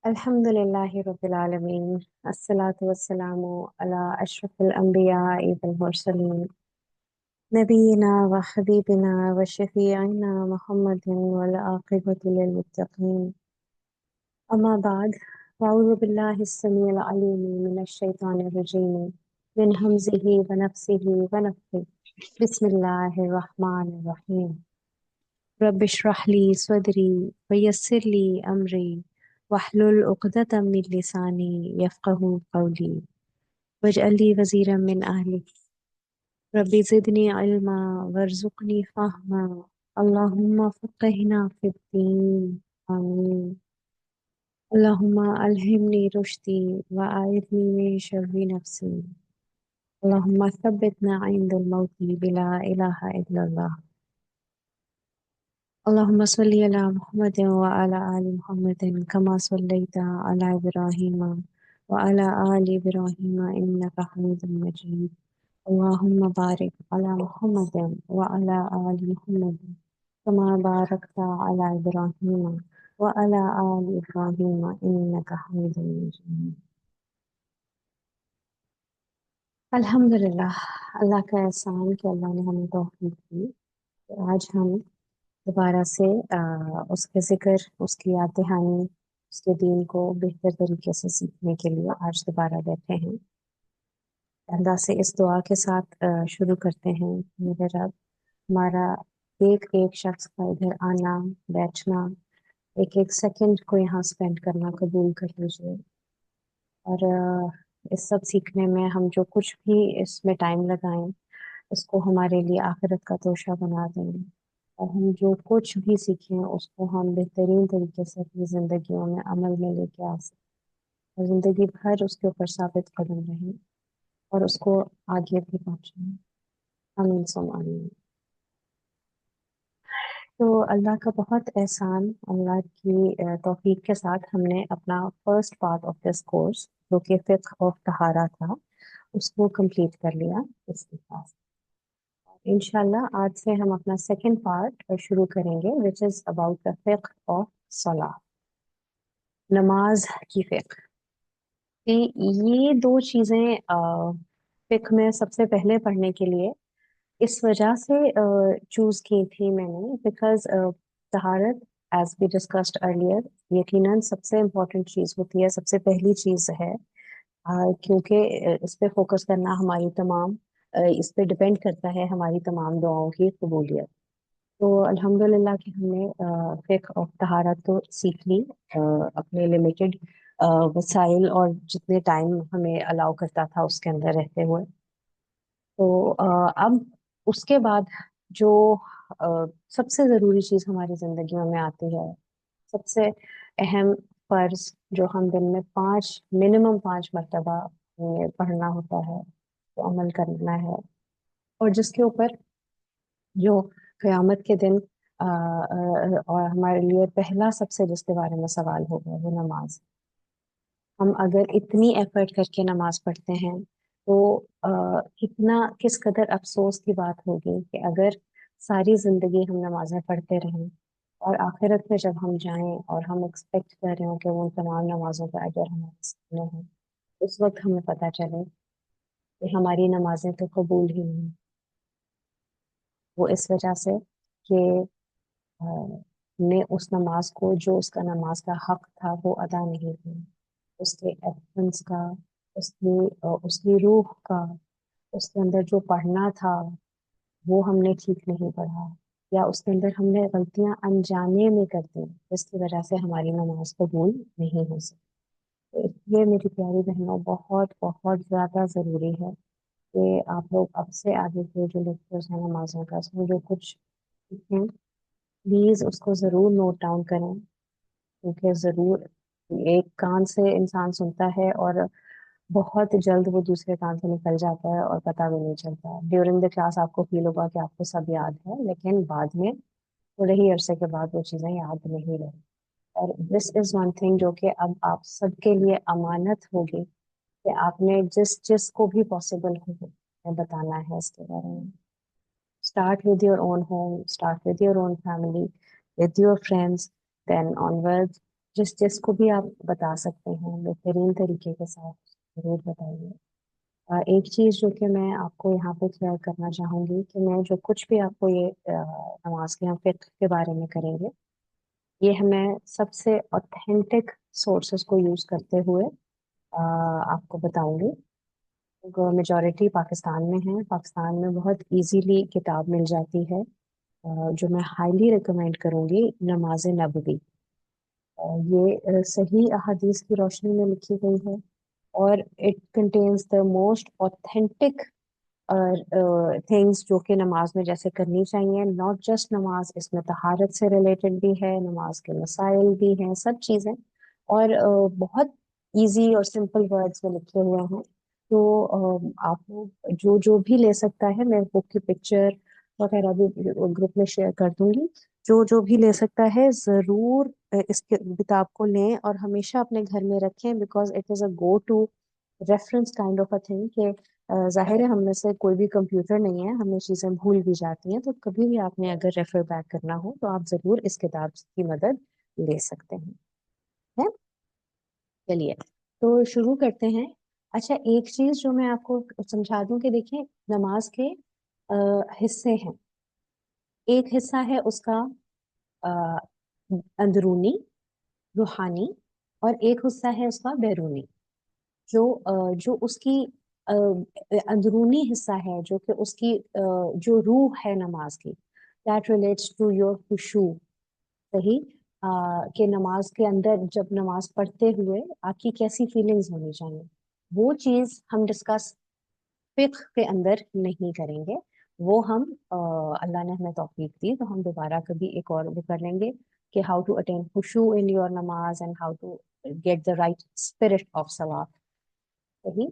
Alhamdulillahi Rabbil Alameen. Assalatu wassalamu ala ashrafil anbiya'i wal mursaleen. Nabiyyina wa habibina wa shafi'ina Muhammadin wal aqibatu lil muttaqeen. Amma ba'd. A'udhu billahi as-sami'il 'alim minash shaitanir rajeem. Min hamzihi wa nafsihi wa nafthihi. Bismillahir rahmanir rahim. رب اشرح لي صدري ويسر لي أمري واحلل عقدة من لساني يفقه قولي واجعل لي وزيرا من أهلي ربي زدني علما وارزقني فهما اللهم فقهنا في الدين آمين اللهم ألهمني رشدي وأعذني من شر نفسي اللهم ثبتنا عند الموت بلا إله إلا الله اللهم صل على محمد وعلى آل محمد كما صليت على إبراهيم وعلى آل إبراهيم إنك حميد مجيد اللهم بارك على محمد وعلى آل محمد كما باركت على إبراهيم وعلى آل إبراهيم إنك حميد مجيد अल्हम्दुलिल्लाह अल्लाह का एहसान कि अल्लाह ने हमें तौफीक दी कि आज हम दोबारा से उसके ज़िक्र, उसकी याद दहानी, उसके दीन को बेहतर तरीके से सीखने के लिए आज दोबारा बैठे हैं। अल्लाह से इस दुआ के साथ शुरू करते हैं, मेरे रब हमारा एक एक शख्स का इधर आना, बैठना, एक एक सेकंड को यहाँ स्पेंड करना कबूल कर लीजिए। और इस सब सीखने में हम जो कुछ भी इसमें टाइम लगाएं, इसको हमारे लिए आखिरत का तोशा बना दें। और हम जो कुछ भी सीखें उसको हम बेहतरीन तरीके से अपनी ज़िंदगियों में अमल में लेके आ सकें और ज़िंदगी भर उसके ऊपर साबित कदम रहें और उसको आगे भी पहुँचाएं। आमीन सुम आमीन। तो अल्लाह का बहुत एहसान, अल्लाह की तौफीक के साथ हमने अपना first part of this course जो कि फ़िक़्ह ऑफ तहारा था उसको कंप्लीट कर लिया इसके साथ। इंशाल्लाह आज से हम अपना सेकंड पार्ट शुरू करेंगे विच इज़ अबाउट द फ़िक़्ह ऑफ सलाह, नमाज की फ़िक़्ह। ये दो चीज़ें फ़िक़्ह में सबसे पहले पढ़ने के लिए इस वजह से चूज़ की थी मैंने बिकॉज़ तहारत एज वी डिस्कस्ड अर्लियर यकीनन सबसे इम्पोर्टेंट चीज़ होती है, सबसे पहली चीज़ है क्योंकि इस पे फोकस करना हमारी तमाम इस पे डिपेंड करता है हमारी तमाम दुआओं की कबूलियत। तो अल्हम्दुलिल्लाह कि हमने फ़िक़्ह ऑफ तहारत तो सीख ली अपने लिमिटेड वसाइल और जितने टाइम हमें अलाउ करता था उसके अंदर रहते हुए। तो अब उसके बाद जो सबसे ज़रूरी चीज़ हमारी ज़िंदगियों में आती है, सबसे अहम फ़र्ज़ जो हम दिन में 5 मिनिमम 5 मरतबा हमें पढ़ना होता है, तो अमल करना है और जिसके ऊपर जो क़यामत के दिन और हमारे लिए पहला सबसे जिसके बारे में सवाल होगा वो नमाज। हम अगर इतनी एफर्ट करके नमाज पढ़ते हैं तो कितना किस कदर अफसोस की बात होगी कि अगर सारी ज़िंदगी हम नमाज़ें पढ़ते रहें और आखिरत में जब हम जाएं और हम एक्सपेक्ट कर रहे हो कि वो उन तमाम नमाज़ों का अजर हमारे सामने है, उस वक्त हमें पता चले कि हमारी नमाजें तो कबूल ही नहीं। वो इस वजह से कि अ, ने उस नमाज को जो उसका नमाज का हक था वो अदा नहीं किया, उसके एसेंस का, उसकी रूह का, उसके अंदर जो पढ़ना था वो हमने ठीक नहीं पढ़ा या उसके अंदर हमने गलतियां अनजाने में कर दी जिसकी वजह से हमारी नमाज कबूल नहीं हो सकी। तो इसलिए मेरी प्यारी बहनों बहुत बहुत ज़्यादा ज़रूरी है कि आप लोग अब से आगे के जो लेक्चर्स हैं नमाजों का उसमें जो कुछ सीखें प्लीज़ उसको ज़रूर नोट डाउन करें, क्योंकि ज़रूर एक कान से इंसान सुनता है और बहुत जल्द वो दूसरे कान से निकल जाता है और पता भी नहीं चलता। ड्यूरिंग द क्लास आपको फील होगा कि आपको सब याद है, लेकिन बाद में थोड़े ही अरसे के बाद वो चीज़ें याद नहीं रही। और दिस इज़ वन थिंग जो कि अब आप सबके लिए अमानत होगी कि आपने जिस जिस को भी पॉसिबल हो बताना है इसके बारे में। Start with your own home, start with your own family, with your friends, then onwards जिस जिसको भी आप बता सकते हैं बेहतरीन तरीके के साथ जरूर बताइए। एक चीज जो कि मैं आपको यहाँ पे क्लियर करना चाहूंगी कि मैं जो कुछ भी आपको ये नमाज के हम फिक्र के बारे में करेंगे, ये हमें सबसे ऑथेंटिक सोर्सेस को यूज करते हुए आपको बताऊंगी। मेजॉरिटी पाकिस्तान में है, पाकिस्तान में बहुत इजीली किताब मिल जाती है, जो मैं हाईली रिकमेंड करूंगी, नमाज नबवी। ये सही अहादीस की रोशनी में लिखी गई है, और it contains the most authentic things जो कि नमाज में जैसे करनी चाहिए। नॉट जस्ट नमाज, इसमें तहारत से रिलेटेड भी है, नमाज के मसाइल भी हैं, सब चीज़ें, और बहुत इजी और सिंपल वर्ड्स में लिखे हुए हैं। तो आप जो जो भी ले सकता है, मैं बुक की पिक्चर वगैरह भी ग्रुप में शेयर कर दूंगी। जो जो भी ले सकता है ज़रूर इस किताब को लें और हमेशा अपने घर में रखें, because it is a go to reference kind of a thing कि जाहिर है हम में से कोई भी कंप्यूटर नहीं है, हमें चीज़ें भूल भी जाती हैं। तो कभी भी आपने अगर रेफर बैक करना हो तो आप ज़रूर इस किताब की मदद ले सकते हैं। है, चलिए तो शुरू करते हैं। अच्छा, एक चीज़ जो मैं आपको समझा दूं कि देखिए, नमाज के हिस्से हैं। एक हिस्सा है उसका अ, अंदरूनी, रूहानी, और एक हिस्सा है उसका बैरूनी। जो उसकी अंदरूनी हिस्सा है, जो कि उसकी जो रूह है नमाज की, दैट रिलेट्स टू योर खुशू। सही, कि नमाज के अंदर जब नमाज पढ़ते हुए आपकी कैसी फीलिंग्स होनी चाहिए, वो चीज हम डिस्कस फिक्र के अंदर नहीं करेंगे। वो हम अल्लाह ने हमें तौफीक दी तो हम दोबारा कभी एक और वो कर लेंगे कि हाउ टू अटेन खुशू इन योर नमाज and how to get the right spirit of सलात। सही,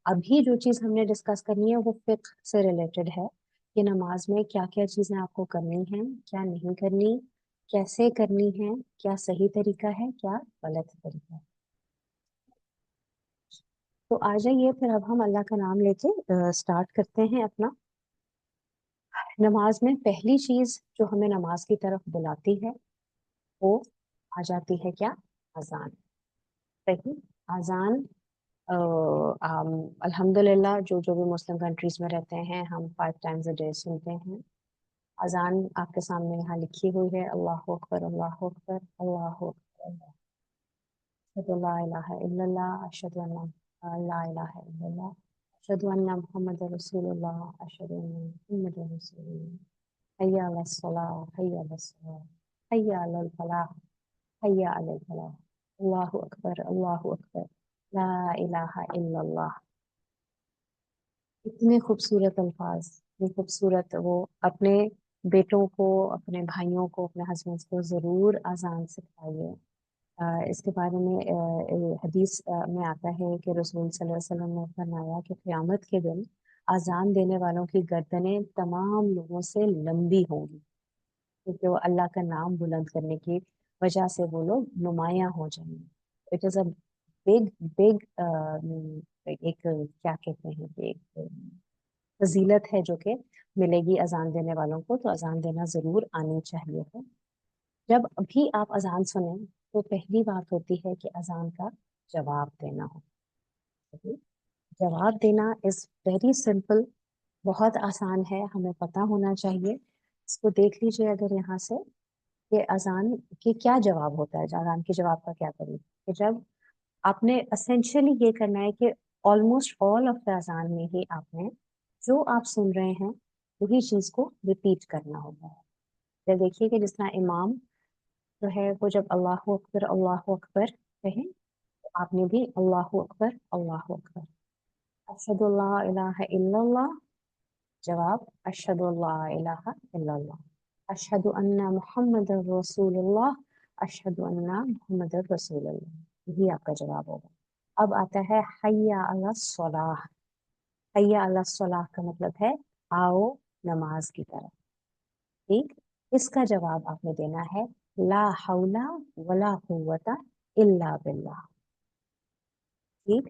अभी जो चीज हमने डिस्कस करनी है वो फिक्र से रिलेटेड है कि नमाज में क्या क्या चीजें आपको करनी है, क्या नहीं करनी, कैसे करनी है, क्या सही तरीका है, क्या गलत तरीका है। तो आ जाइए फिर, अब हम अल्लाह का नाम लेके स्टार्ट करते हैं अपना। नमाज में पहली चीज जो हमें नमाज की तरफ बुलाती है वो आ जाती है क्या? अजान। सही, अजान। अल्हम्दुलिल्लाह, जो जो भी मुस्लिम कंट्रीज में रहते हैं, हम 5 टाइम्स अ डे सुनते हैं अजान। आपके सामने यहाँ लिखी हुई है, अल्लाह अकबर, अल्लाह अकबर, अल्लाह अकबर, अशहदु ला इलाहा इल्लल्लाह, अशहदु अन्ना ला इलाहा इल्लल्लाह, अशहदु अन्ना मुहम्मद रसूलुल्लाह, अशहदु अन्ना मुहम्मद रसूलुल्लाह, हय्या अलस सलाह, हय्या अलस सलाह, हय्या अलल फलाह, हय्या अलल फलाह, अल्लाहु अकबर, अल्लाहु अकबर, ला इलाहा इल्लल्लाह। इतने खूबसूरत अल्फाज, इतने खूबसूरत। वो अपने बेटों को, अपने भाइयों को, अपने हस्बैंड्स को जरूर अजान सिखाइए। इसके बारे में हदीस में आता है कि रसूल सल्लल्लाहु अलैहि वसल्लम ने फरमाया कि क़यामत के दिन अजान देने वालों की गर्दनें तमाम लोगों से लंबी होंगी, क्योंकि वो अल्लाह का नाम बुलंद करने की वजह से वो लोग नुमायां हो जाएंगे। It is a big big एक क्या कहते हैं कि एक फजीलत है जो कि मिलेगी अजान देने वालों को। तो अजान देना जरूर आनी चाहिए है। जब भी आप अजान सुने तो पहली बात होती है कि अजान का जवाब देना हो। जवाब देना इज वेरी सिंपल, बहुत आसान है, हमें पता होना चाहिए। इसको देख लीजिए अगर यहाँ से, कि अजान के क्या जवाब होता है, अजान के जवाब का क्या तरीका, कि जब आपने असेंशियली ये करना है कि ऑलमोस्ट ऑल ऑफ द अजान में ही आपने जो आप सुन रहे हैं वही चीज को रिपीट करना होता है। तो देखिए कि जिस तरह इमाम जो है वो जब अल्लाह अकबर कहे, तो आपने भी अल्लाह अकबर, अल्लाह अकबर। अशहदु अल्ला इलाहा इल्लल्लाह, जवाब अशहदु अल्ला इलाहा इल्लल्लाह। अशहदु अन्ना मुहम्मद रसूलुल्लाह, अशहदु अन्ना मुहम्मद रसूलुल्लाह। यही आपका जवाब होगा। अब आता है हय्या अला सलाह। हय्या अला सलाह का मतलब है आओ नमाज की तरफ। ठीक, इसका जवाब आपने देना है ला हौला वला कुव्वता इल्ला बिल्लाह। ठीक,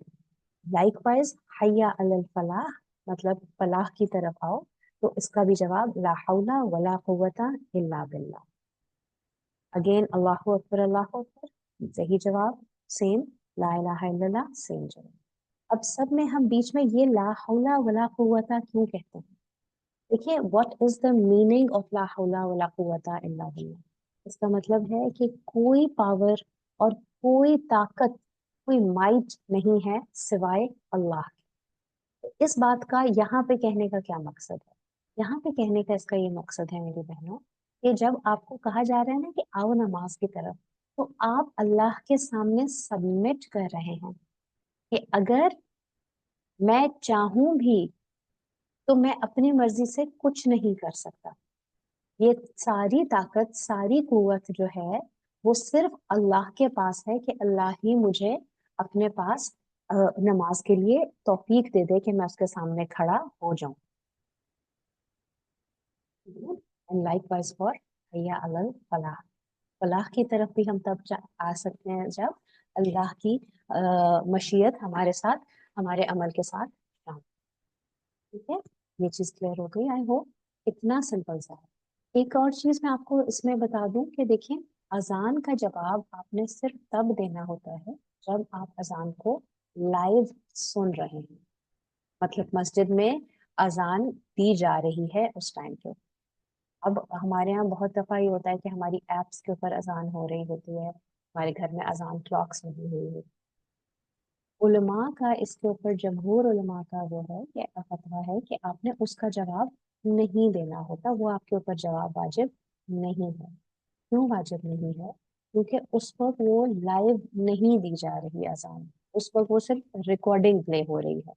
लाइकवाइज हय्या अलल फलाह मतलब फलाह की तरफ आओ, तो इसका भी जवाब ला हौला वला कुव्वता इल्ला बिल्लाह। अगेन अल्लाहु अकबर, सही जवाब सेम, ला इलाहा इल्लल्लाह सेम जवाब। अब सब में हम बीच में ये ला हौला वला कुव्वता क्यों कहते हैं? देखिए, what is the meaning of ला हौला वला कुव्वता इल्ला बिल्लाह। इसका मतलब है कि कोई पावर और कोई ताकत, कोई माइट नहीं है सिवाय अल्लाह के। इस बात का यहाँ पे कहने का क्या मकसद है? यहाँ पे कहने का इसका ये मकसद है मेरी बहनों, कि जब आपको कहा जा रहा है ना कि आओ नमाज की तरफ, तो आप अल्लाह के सामने सबमिट कर रहे हैं कि अगर मैं चाहूं भी तो मैं अपनी मर्जी से कुछ नहीं कर सकता। ये सारी ताकत, सारी कुव्वत जो है वो सिर्फ अल्लाह के पास है, कि अल्लाह ही मुझे अपने पास नमाज के लिए तौफीक दे दे कि मैं उसके सामने खड़ा हो जाऊं। एंड लाइकवाइज फॉर हैया अलल फलाह। फलाह की तरफ भी हम तब आ सकते हैं जब अल्लाह की मशीयत हमारे साथ, हमारे अमल के साथ काम। ठीक है, ये चीज क्लियर हो गई आई होप। इतना सिंपल सा है। एक और चीज मैं आपको इसमें बता दूं कि देखिए, अजान का जवाब आपने सिर्फ तब देना होता है जब आप अजान को लाइव सुन रहे हैं, मतलब मस्जिद में अजान दी जा रही है उस टाइम पे। अब हमारे यहाँ बहुत दफा ये होता है कि हमारी एप्स के ऊपर अजान हो रही होती है, हमारे घर में अजान क्लॉक्स लगी हुई है। उलमा का इसके ऊपर, जमहूर उलमा का वो है कि फतवा है कि आपने उसका जवाब नहीं देना होता, वो आपके ऊपर जवाब वाजिब नहीं है। क्यों वाजिब नहीं है? क्योंकि उस वक्त वो लाइव नहीं दी जा रही अजान, उस वक्त वो सिर्फ रिकॉर्डिंग प्ले हो रही है।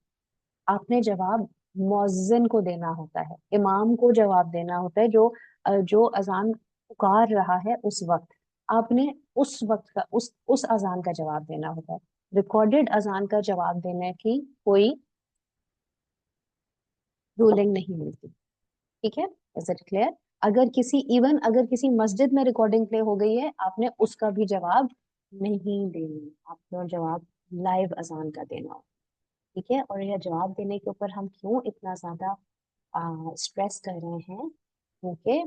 आपने जवाब मुअज्जिन को देना होता है, इमाम को जवाब देना होता है, जो अजान पुकार रहा है उस वक्त। आपने उस वक्त का, उस अजान का जवाब देना होता है। रिकॉर्डेड अजान का जवाब देने की कोई रूलिंग नहीं मिलती। ठीक है, इज इट क्लियर? अगर किसी, इवन अगर किसी मस्जिद में रिकॉर्डिंग प्ले हो गई है, आपने उसका भी जवाब नहीं देना, आपको जवाब लाइव अजान का देना हो। ठीक है, और यह जवाब देने के ऊपर हम क्यों इतना ज्यादा स्ट्रेस कर रहे हैं? क्योंकि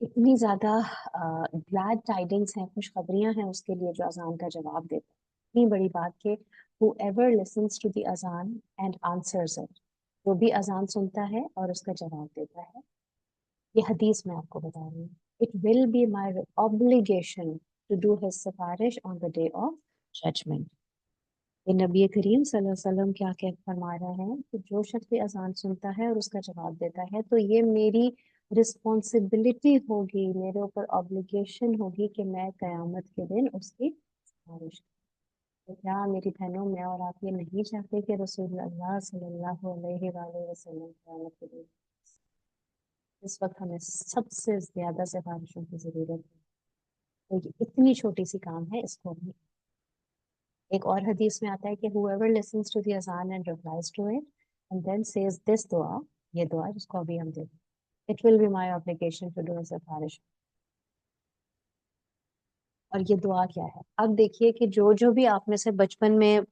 इतनी ज्यादा ग्लैड टाइडिंग्स हैं, खुशखबरियां हैं उसके लिए जो अजान का जवाब देता है। इतनी बड़ी बात कि whoever listens to the अजान and answers it, जो भी अजान सुनता है और उसका जवाब देता है, ये हदीस मैं आपको बता रही हूँ, it will be my obligation to do his सिफारिश on the day of judgement. ये नबी करीम सल्लल्लाहु अलैहि वसल्लम क्या कह फरमा रहे हैं कि जो शख्स भी अजान सुनता है और उसका जवाब देता है, तो ये मेरी रिस्पॉन्सिबिलिटी होगी, मेरे ऊपर ऑब्लिगेशन होगी कि मैं कयामत के दिन उसकी सिफारिश करूं। तो क्या मेरी बहनों, मैं और आप ये नहीं चाहते कि रसूलुल्लाह सल्लल्लाहु अलैहि वसल्लम कयामत के दिन, इस वक्त हमें सबसे ज्यादा सिफारिशों की जरूरत है। तो ये इतनी छोटी सी काम है, इसको भी। एक और हदीस में आता है कि whoever listens to the azan and replies to it and then says this दुआ, ये दुआ जिसको अभी हम देखें, it will be my obligation to do as a parish। और ये दुआ क्या है? अब देखिए कि जो जो भी आप में से बचपन में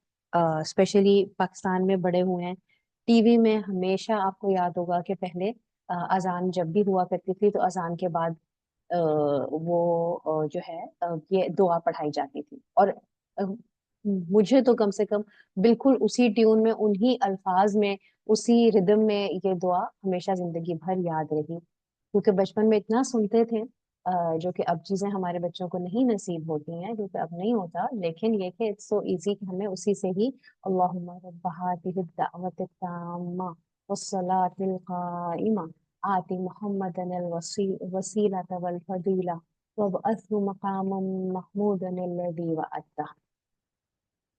स्पेशली पाकिस्तान में बड़े हुए हैं, टीवी में हमेशा आपको याद होगा कि पहले अजान जब भी हुआ करती थी तो अजान के बाद वो जो है ये दुआ पढ़ाई जाती थी। और अ, मुझे तो कम से कम बिल्कुल उसी ट्यून में, उन्हीं अल्फाज में, उसी रिदम में ये दुआ हमेशा जिंदगी भर याद रही, क्योंकि बचपन में इतना सुनते थे, जो कि अब चीजें हमारे बच्चों को नहीं नसीब होती हैं, क्योंकि अब नहीं होता। लेकिन ये कि इट्स सो इजी कि हमें उसी से ही अल्लाहुम्मा रब्ब हादिहि दावत ताम्मा वस्सलातिल काइमा आति मुहम्मदन वसीलत वल फदीला वबअसहु मकामम महमूदन अल्लज़ी वअद्दा।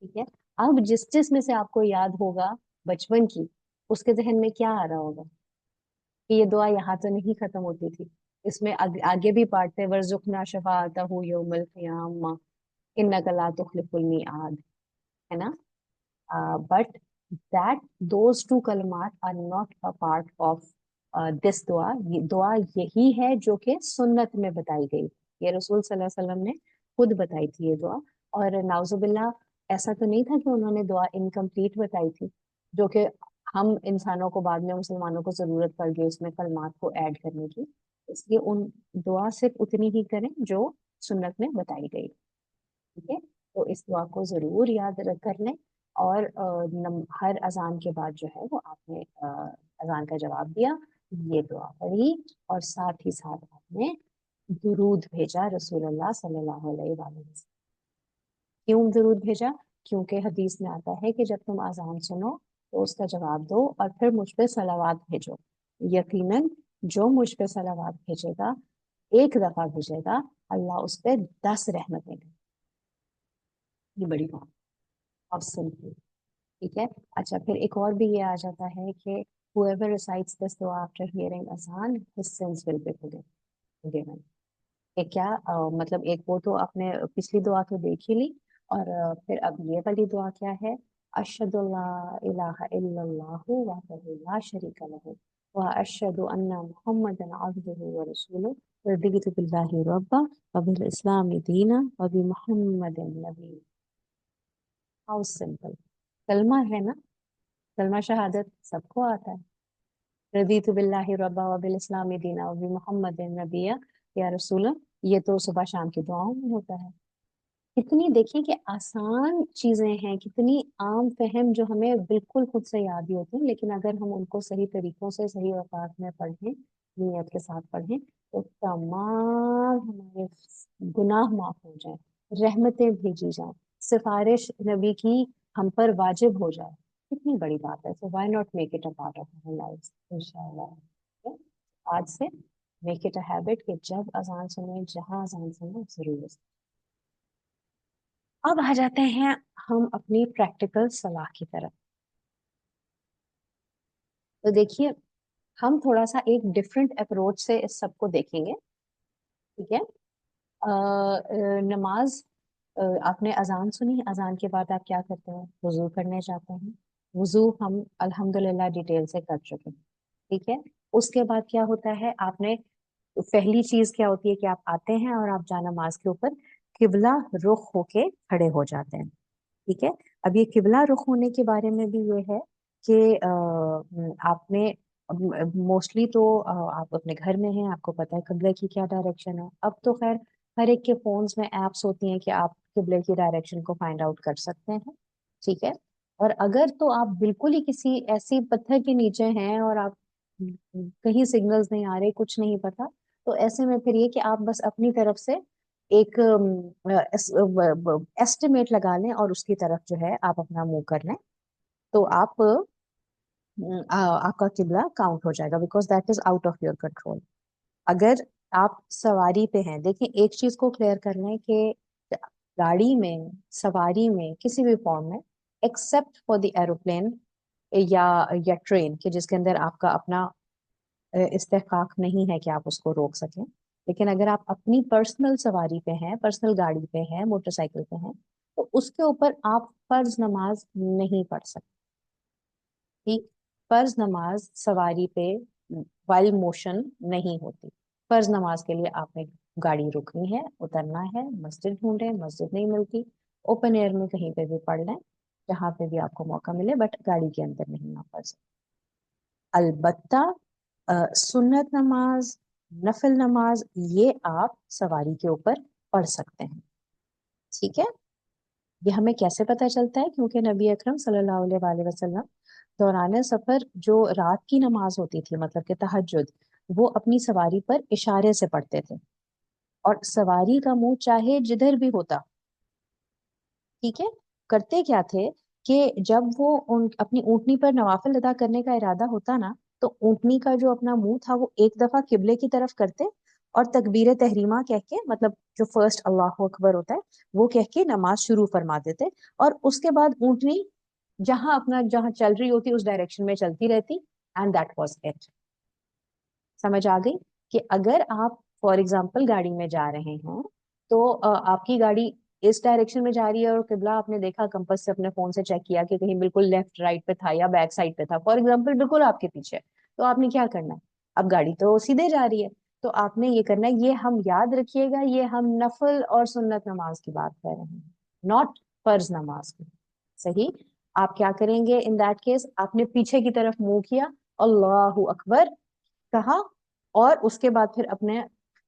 ठीक है, अब जिस जिस में से आपको याद होगा बचपन की, उसके जहन में क्या आ रहा होगा कि ये दुआ यहाँ तो नहीं खत्म होती थी, इसमें आगे भी पार्ट थे, वर्जुकना शफाअतहु यौमल क़ियामा इन्नका ला तुखलिफुल मिआद, है ना? बट दैट दोज टू कलमात are not a part of this दुआ। ये दुआ यही है जो कि सुन्नत में बताई गई, ये रसूल सल्लल्लाहु अलैहि वसल्लम ने खुद बताई थी ये दुआ। और नाउजुबिल्ला, ऐसा तो नहीं था कि उन्होंने दुआ इनकम्प्लीट बताई थी, जो कि हम इंसानों को बाद में, मुसलमानों को जरूरत पड़ गई उसमें कलमात को ऐड करने की। اس لیے उन दुआ सिर्फ उतनी ही करें जो सुन्नत में बताई गई, ठीक है। तो इस दुआ को जरूर याद कर लें। और हर अजान के बाद जो है वो आपने अजान का जवाब दिया, ये दुआ पढ़ी, और साथ ही साथ आपने दुरूद भेजा रसूलुल्लाह सल्लल्लाहु अलैहि वसल्लम। क्यों दुरूद भेजा? क्योंकि हदीस में आता है कि जब तुम अजान सुनो तो उसका जवाब दो और फिर मुझ पे सलावात भेजो। यकीनन जो मुझ पे सलावात भेजेगा, एक दफा भेजेगा, अल्लाह उस पे 10 रहमतें देगा। ये बड़ी बात, अब सिंपल, ठीक है। अच्छा, फिर एक और भी ये आ जाता है कि whoever recites this dua after hearing azan, his sins will be forgiven। ये क्या मतलब, एक वो तो आपने पिछली दुआ तो देख ही ली, और फिर अब ये वाली दुआ क्या है? अशहदु अल्ला इलाहा इल्लल्लाहु वहदहु ला शरीका लहु व अशहदु अन्ना मुहम्मदन अब्दुहु व रसूलुहु रदीतु बिल्लाहि रब्बा व बिल इस्लामी दीना व बि मुहम्मदिन नबी। हाउ सिंपल कलमा है ना, कलमा शहादत सबको आता है। रदीतु बिल्लाहि रब्बा व बिल इस्लामी दीना व बि मुहम्मदिन नबिया या रसूला, ये तो सुबह शाम की दुआओं में होता है। कितनी देखिए कि आसान चीजें हैं, कितनी आम फहम जो हमें बिल्कुल खुद से याद ही होती है, लेकिन अगर हम उनको सही तरीकों से सही औकात में पढ़ें, नियत के साथ पढ़ें, तो तमाम हमारे गुनाह माफ हो जाए, रहमतें भेजी जाए, सिफारिश नबी की हम पर वाजिब हो जाए। कितनी बड़ी बात है। So why not make it a part of our lives इंशाल्लाह। आज से मेक इट अ हैबिट कि जब अजान सुने, जहां अजान सुने, जरूर। अब आ जाते हैं हम अपनी प्रैक्टिकल सलाह की तरफ। तो देखिए, हम थोड़ा सा एक डिफरेंट अप्रोच से इस सबको देखेंगे, ठीक है। नमाज, आपने अजान सुनी, अजान के बाद आप क्या करते हैं? वजू करने जाते हैं। वजू हम अल्हम्दुलिल्लाह डिटेल से कर चुके हैं, ठीक है। उसके बाद क्या होता है? आपने पहली चीज क्या होती है कि आप आते हैं और आप जा नमाज के ऊपर किबला रुख होके खड़े हो जाते हैं, ठीक है। अब ये किबला रुख होने के बारे में भी ये है कि आपने मोस्टली तो आप अपने घर में हैं, आपको पता है किबले की क्या डायरेक्शन है। अब तो खैर हर एक के फोन्स में एप्स होती हैं कि आप किबले की डायरेक्शन को फाइंड आउट कर सकते हैं, ठीक है। और अगर तो आप बिल्कुल ही किसी ऐसी पत्थर के नीचे हैं और आप कहीं सिग्नल्स नहीं आ रहे, कुछ नहीं पता, तो ऐसे में फिर ये कि आप बस अपनी तरफ से एक एस्टिमेट लगा लें और उसकी तरफ जो है आप अपना मुंह कर लें, तो आप आपका किबला काउंट हो जाएगा, because that is out of your control. अगर आप सवारी पे हैं, देखिए एक चीज को क्लियर कर लें कि गाड़ी में, सवारी में, किसी भी फॉर्म में, एक्सेप्ट फॉर द एरोप्लेन या ट्रेन के जिसके अंदर आपका अपना इस्तेकाक नहीं है कि आप उसको रोक सकें, लेकिन अगर आप अपनी पर्सनल सवारी पे हैं, पर्सनल गाड़ी पे हैं, मोटरसाइकिल पे हैं, तो उसके ऊपर आप फर्ज नमाज नहीं पढ़ सकते, ठीक। फर्ज नमाज सवारी पे वाइल मोशन नहीं होती। फर्ज नमाज के लिए आपने गाड़ी रुकनी है, उतरना है, मस्जिद ढूंढे, मस्जिद नहीं मिलती, ओपन एयर में कहीं पे भी पढ़ लें, जहाँ पे भी आपको मौका मिले, बट गाड़ी के अंदर नहीं आप पढ़ सकते। अलबत्ता सुन्नत नमाज, नफिल नमाज, ये आप सवारी के ऊपर पढ़ सकते हैं, ठीक है। ये हमें कैसे पता चलता है? क्योंकि नबी अकरम सल्लल्लाहु अलैहि वसल्लम दौरान सफर जो रात की नमाज होती थी, मतलब कि तहज्जुद, वो अपनी सवारी पर इशारे से पढ़ते थे, और सवारी का मुंह चाहे जिधर भी होता, ठीक है। करते क्या थे कि जब वो अपनी ऊँटनी पर नवाफिल अदा करने का इरादा होता ना, तो ऊँटनी का जो अपना मुंह था वो एक दफा किबले की तरफ करते, और तकबीर तहरीमा कह के, मतलब जो फर्स्ट अल्लाह अकबर होता है, वो कह के नमाज शुरू फरमा देते, और उसके बाद ऊँटनी जहां अपना जहां चल रही होती उस डायरेक्शन में चलती रहती, एंड दैट वाज इट। समझ आ गई कि अगर आप फॉर एग्जाम्पल गाड़ी में जा रहे हैं, तो आपकी गाड़ी इस डायरेक्शन में जा रही है और किबला आपने देखा, कंपास से अपने फोन से चेक किया कि कहीं बिल्कुल लेफ्ट राइट पे था या बैक साइड पे था, फॉर एग्जाम्पल बिल्कुल आपके पीछे, तो आपने क्या करना है? अब गाड़ी तो सीधे जा रही है, तो आपने ये करना है, ये हम याद रखिएगा, ये हम नफल और सुन्नत नमाज की बात कर रहे हैं, नॉट फर्ज नमाज की, सही। आप क्या करेंगे इन दैट केस? आपने पीछे की तरफ मुंह किया, अल्लाह अकबर कहा, اور اس کے بعد پھر اپنے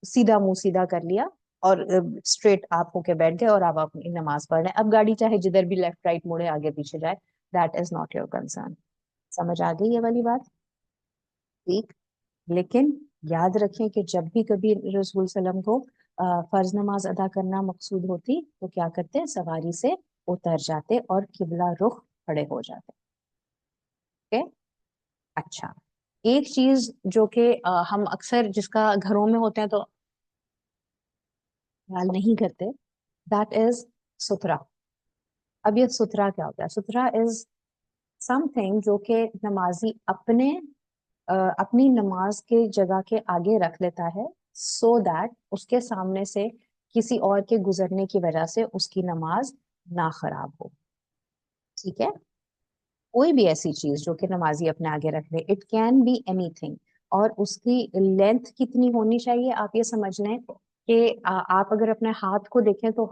سیدھا منہ سیدھا کر لیا اور اسٹریٹ آپ ہو کے بیٹھ گئے اور آپ اپنی نماز پڑھ رہے ہیں. اب گاڑی چاہے جدھر بھی لیفٹ رائٹ مڑے آگے پیچھے جائے, that is not your concern. سمجھ آ گئی یہ والی بات؟ ٹھیک. لیکن یاد رکھیں کہ جب بھی کبھی رسول وسلم کو فرض نماز ادا کرنا مقصود ہوتی تو کیا کرتے, سواری سے اتر جاتے اور قبلہ رخ کھڑے ہو جاتے. اوکے. اچھا, ایک چیز جو کہ ہم اکثر جس کا گھروں میں ہوتے ہیں تو خیال نہیں کرتے, دیٹ از سترا. اب یہ سترا کیا ہوتا ہے؟ سترا از سم تھنگ جو کہ نمازی اپنی نماز کے جگہ کے آگے رکھ لیتا ہے, سو دیٹ اس کے سامنے سے کسی اور کے گزرنے کی وجہ سے اس کی نماز نہ خراب ہو. ٹھیک ہے, کوئی بھی ایسی چیز جو کہ نمازی اپنے آگے رکھ لے, اٹ کین بی اینی تھنگ. اور اس کی لینتھ کتنی ہونی چاہیے, آپ یہ سمجھ لیں کہ آپ اگر اپنے ہاتھ کو دیکھیں تو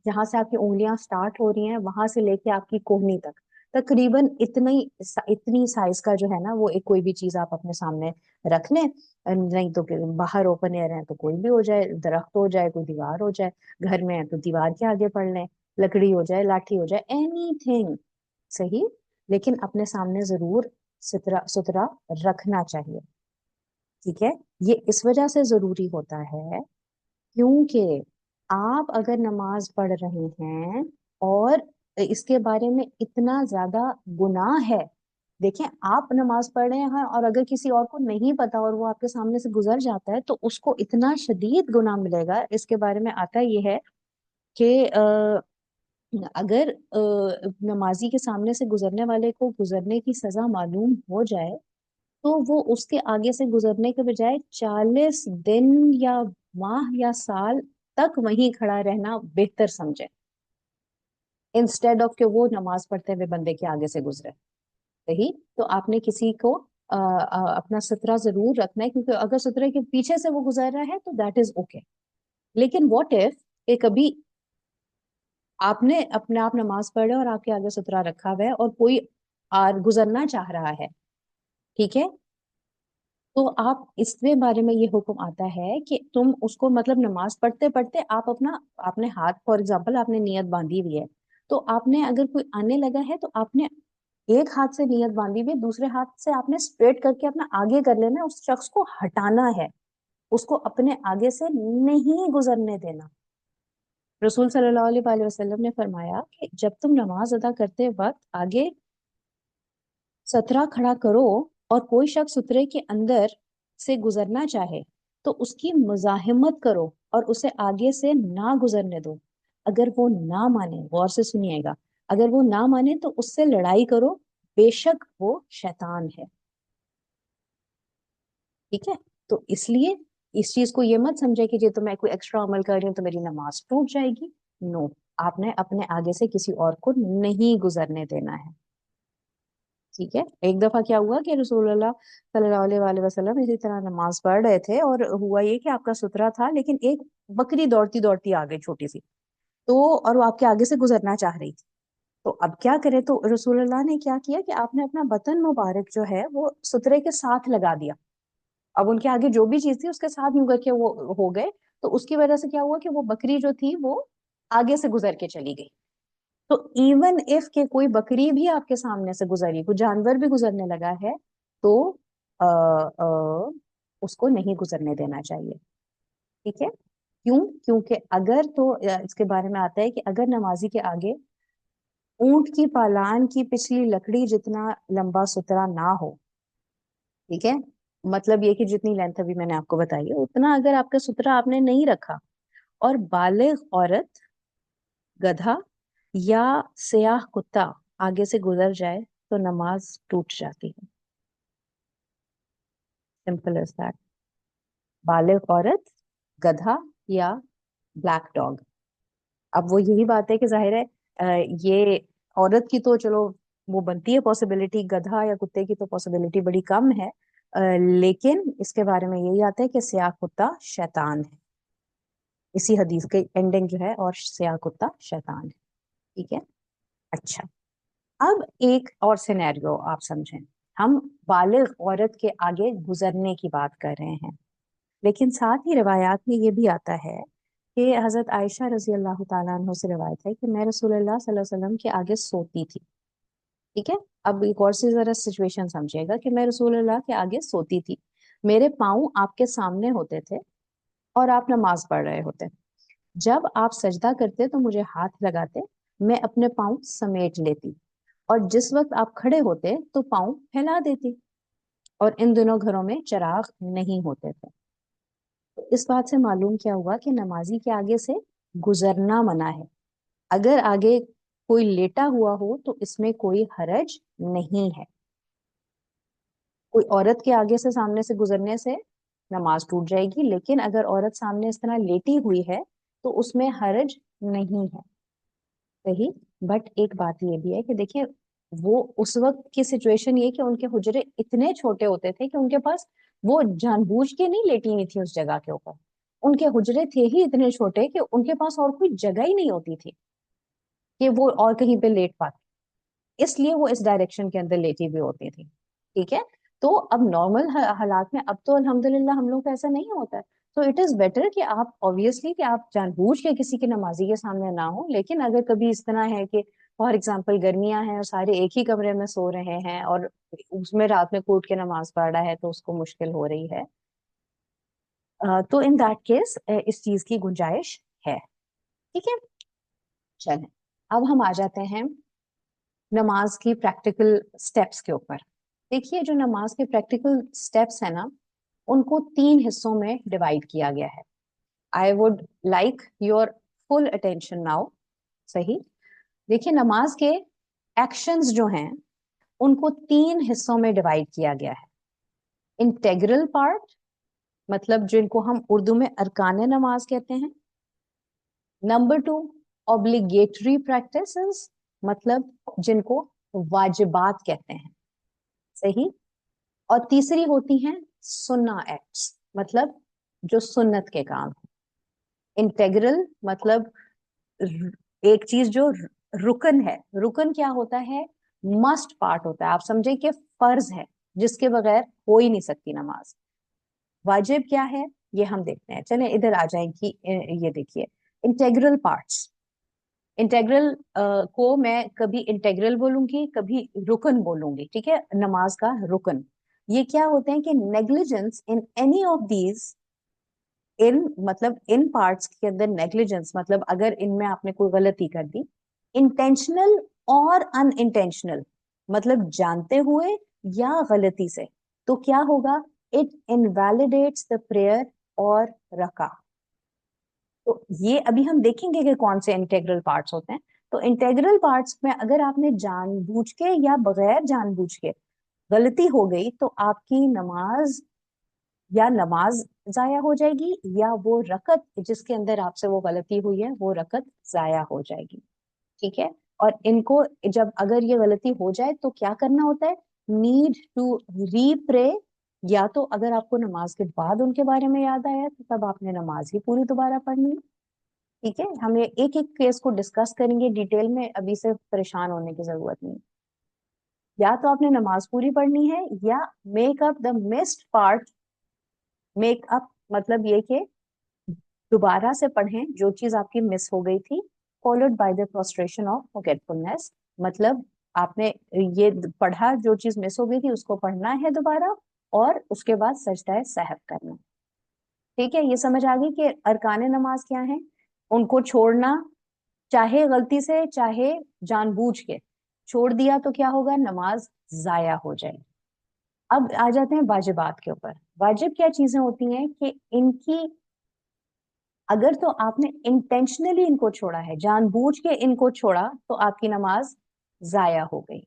جہاں سے آپ کی انگلیاں سٹارٹ ہو رہی ہیں وہاں سے لے کے آپ کی کوہنی تک تقریباً اتنی سائز کا جو ہے نا وہ ایک کوئی بھی چیز آپ اپنے سامنے رکھ لیں. نہیں تو باہر اوپن ایئر ہے تو کوئی بھی ہو جائے, درخت ہو جائے, کوئی دیوار ہو جائے, گھر میں ہے تو دیوار کے آگے پڑھ لیں, لکڑی ہو جائے, لاٹھی ہو جائے, اینی تھنگ. صحیح, لیکن اپنے سامنے ضرور سترا رکھنا چاہیے. ٹھیک ہے, یہ اس وجہ سے ضروری ہوتا ہے کیونکہ آپ اگر نماز پڑھ رہے ہیں اور اس کے بارے میں اتنا زیادہ گناہ ہے, دیکھیں آپ نماز پڑھ رہے ہیں اور اگر کسی اور کو نہیں پتا اور وہ آپ کے سامنے سے گزر جاتا ہے تو اس کو اتنا شدید گناہ ملے گا. اس کے بارے میں آتا یہ ہے کہ اگر نمازی کے سامنے سے گزرنے والے کو گزرنے کی سزا معلوم ہو جائے تو وہ اس کے آگے سے گزرنے کے بجائے 40 دن یا ماہ یا سال تک وہیں کھڑا رہنا بہتر سمجھے, انسٹیڈ آف کہ وہ نماز پڑھتے ہوئے بندے کے آگے سے گزرے. صحیح, تو آپ نے کسی کو اپنا سترا ضرور رکھنا ہے, کیونکہ اگر سترے کے پیچھے سے وہ گزر رہا ہے تو دیٹ از اوکے. لیکن واٹ ایف کہ کبھی آپ نے اپنے آپ نماز پڑھے اور آپ کے آگے سترا رکھا ہوا ہے اور کوئی گزرنا چاہ رہا ہے, ٹھیک ہے, تو آپ اس کے بارے میں یہ حکم آتا ہے کہ تم اس کو مطلب نماز پڑھتے پڑھتے آپ نے ہاتھ, فار ایگزامپل آپ نے نیت باندھی ہوئی ہے, تو آپ نے اگر کوئی آنے لگا ہے تو آپ نے ایک ہاتھ سے نیت باندھی ہوئی, دوسرے ہاتھ سے آپ نے اسٹریٹ کر کے اپنا آگے کر لینا, اس شخص کو ہٹانا ہے, اس کو اپنے آگے سے نہیں گزرنے دینا. رسول صلی اللہ علیہ وسلم نے فرمایا کہ جب تم نماز ادا کرتے وقت آگے سترا کھڑا کرو اور کوئی شخص سترے کے اندر سے گزرنا چاہے تو اس کی مزاحمت کرو اور اسے آگے سے نہ گزرنے دو. اگر وہ نہ مانے, غور سے سنیے گا, اگر وہ نہ مانے تو اس سے لڑائی کرو, بے شک وہ شیطان ہے. ٹھیک ہے, تو اس لیے اس چیز کو یہ مت سمجھے کہ جی تو میں کوئی ایکسٹرا عمل کر رہی ہوں تو میری نماز ٹوٹ جائے گی. نو, آپ نے اپنے آگے سے کسی اور کو نہیں گزرنے دینا ہے. ٹھیک ہے, ایک دفعہ کیا ہوا کہ رسول اللہ صلی اللہ علیہ وآلہ وسلم اسی طرح نماز پڑھ رہے تھے اور ہوا یہ کہ آپ کا سترا تھا لیکن ایک بکری دوڑتی دوڑتی آ گئی چھوٹی سی, تو اور وہ آپ کے آگے سے گزرنا چاہ رہی تھی. تو اب کیا کرے, تو رسول اللہ نے کیا کیا کہ آپ نے اپنا بطن مبارک جو ہے وہ سترے کے ساتھ لگا دیا. اب ان کے آگے جو بھی چیز تھی اس کے ساتھ یوں کر کے وہ ہو گئے, تو اس کی وجہ سے کیا ہوا کہ وہ بکری جو تھی وہ آگے سے گزر کے چلی گئی. تو ایون اف کہ کوئی بکری بھی آپ کے سامنے سے گزری, کوئی جانور بھی گزرنے لگا ہے تو اس کو نہیں گزرنے دینا چاہیے. ٹھیک ہے, کیونکہ اگر تو اس کے بارے میں آتا ہے کہ اگر نمازی کے آگے اونٹ کی پالان کی پچھلی لکڑی جتنا لمبا سترا نہ ہو, ٹھیک ہے, مطلب یہ کہ جتنی لینتھ ابھی میں نے آپ کو بتائی ہے اتنا اگر آپ کا سترا آپ نے نہیں رکھا اور بالغ عورت, گدھا یا سیاہ کتا آگے سے گزر جائے تو نماز ٹوٹ جاتی ہے. Simple is that. بالغ عورت, گدھا یا بلیک ڈاگ. اب وہ یہی بات ہے کہ ظاہر ہے یہ عورت کی تو چلو وہ بنتی ہے پاسبلٹی, گدھا یا کتے کی تو پاسبلٹی بڑی کم ہے, لیکن اس کے بارے میں یہی آتا ہے کہ سیاہ کتا شیطان ہے. اسی حدیث کے اینڈنگ جو ہے, اور سیاہ کتا شیطان ہے. ٹھیک ہے, اچھا, اب ایک اور سینیریو آپ سمجھیں, ہم بالغ عورت کے آگے گزرنے کی بات کر رہے ہیں. लेकिन साथ ही रिवायात में ये भी आता है कि हजरत आयशा रजी अल्लाह ताला अन्हा से रिवायत है कि मैं रसूलुल्लाह सल्लल्लाहु अलैहि वसल्लम के आगे सोती थी। ठीक है, अब एक और से जरा सिचुएशन समझिएगा कि मैं रसूलुल्लाह के आगे सोती थी, मेरे पाँव आपके सामने होते थे और आप नमाज पढ़ रहे होते। जब आप सजदा करते तो मुझे हाथ लगाते, मैं अपने पाँव समेट लेती, और जिस वक्त आप खड़े होते तो पाँव फैला देती, और इन दोनों घरों में चिराग नहीं होते थे। तो इस बात से मालूम क्या हुआ कि नमाजी के आगे से गुजरना मना है। अगर आगे कोई लेटा हुआ हो तो इसमें कोई हरज नहीं है। कोई औरत के आगे से सामने से गुजरने से नमाज टूट जाएगी, लेकिन अगर औरत सामने इस तरह लेटी हुई है तो उसमें हरज नहीं है। सही। बट एक बात ये भी है कि देखिए, वो उस वक्त की सिचुएशन ये कि उनके हुजरे इतने छोटे होते थे कि उनके पास, वो जानबूझ के नहीं लेटी हुई थी उस जगह के ऊपर, उनके हुजरे थे ही इतने छोटे कि उनके पास और कोई जगह ही नहीं होती थी कि वो और कहीं पे लेट पाते, इसलिए वो इस डायरेक्शन के अंदर लेटी भी होती थी। ठीक है। तो अब नॉर्मल हालात में अब तो अल्हम्दुलिल्लाह हम लोग का ऐसा नहीं होता है। तो इट इज बेटर कि आप ऑब्वियसली कि आप जानबूझ के किसी के नमाजी के सामने ना हो, लेकिन अगर कभी इस तरह है कि फॉर एग्जाम्पल गर्मियां हैं और सारे एक ही कमरे में सो रहे हैं और उसमें रात में कूट के नमाज पढ़ रहा है तो उसको मुश्किल हो रही है, तो इन दैट केस इस चीज की गुंजाइश है। ठीक है। चलें, अब हम आ जाते हैं नमाज की प्रैक्टिकल स्टेप्स के ऊपर। देखिए, जो नमाज के प्रैक्टिकल स्टेप्स है ना, उनको 3 हिस्सों में डिवाइड किया गया है। I would like your full attention now. सही। देखिए, नमाज के एक्शंस जो हैं उनको 3 हिस्सों में डिवाइड किया गया है। इंटेग्रल पार्ट, मतलब जिनको हम उर्दू में अरकान नमाज कहते हैं। नंबर 2, ऑब्लिगेटरी प्रैक्टिसेस, मतलब जिनको वाजिबात कहते हैं। सही। और तीसरी होती हैं सुन्ना एक्ट्स, मतलब जो सुन्नत के काम। इंटेग्रल मतलब एक चीज जो रुकन है। रुकन क्या होता है? मस्ट पार्ट होता है, आप समझे कि फर्ज है, जिसके बगैर हो ही नहीं सकती नमाज। वाजिब क्या है ये हम देखते हैं। चलें इधर आ जाएंगी। ये देखिए, इंटेग्रल पार्ट्स। इंटेग्रल को मैं कभी इंटेग्रल बोलूंगी, कभी रुकन बोलूंगी। ठीक है, नमाज का रुकन ये क्या होते हैं कि negligence in any of these, in मतलब इन पार्ट्स के अंदर नेग्लिजेंस मतलब अगर इनमें आपने कोई गलती कर दी, इंटेंशनल और अनइंटेंशनल, मतलब जानते हुए या गलती से, तो क्या होगा? इट इनवैलिडेट्स द प्रेयर और रका। तो ये अभी हम देखेंगे कि कौन से इंटेग्रल पार्ट्स होते हैं। तो इंटेग्रल पार्ट्स में अगर आपने जानबूझ के या बगैर जानबूझ के गलती हो गई तो आपकी नमाज, या नमाज जाया हो जाएगी, या वो रकत जिसके अंदर आपसे वो गलती हुई है वो रकत जाया हो जाएगी। ठीक है। और इनको जब अगर ये गलती हो जाए तो क्या करना होता है? नीड टू रीप्रे, या तो अगर आपको नमाज के बाद उनके बारे में याद आया तो तब आपने नमाज ही पूरी दोबारा पढ़नी है। ठीक है, हम ये एक एक केस को डिस्कस करेंगे डिटेल में, अभी से परेशान होने की जरूरत नहीं। या तो आपने नमाज पूरी पढ़नी है, या make up the missed part. Make up मतलब ये कि दोबारा से पढ़ें जो चीज आपकी मिस हो गई थी, followed by the prostration of forgetfulness, मतलब आपने ये पढ़ा, जो चीज मिस हो गई थी उसको पढ़ना है दोबारा, और उसके बाद सजदा सहव करना। ठीक है, ये समझ आ गई कि अरकान नमाज क्या है। उनको छोड़ना, चाहे गलती से चाहे जानबूझ के छोड़ दिया तो क्या होगा? नमाज जाया हो जाएगी। अब आ जाते हैं वाजिबात के ऊपर। वाजिब क्या चीजें होती हैं कि इनकी, अगर तो आपने इंटेंशनली इनको छोड़ा है, जानबूझ के इनको छोड़ा, तो आपकी नमाज जाया हो गई।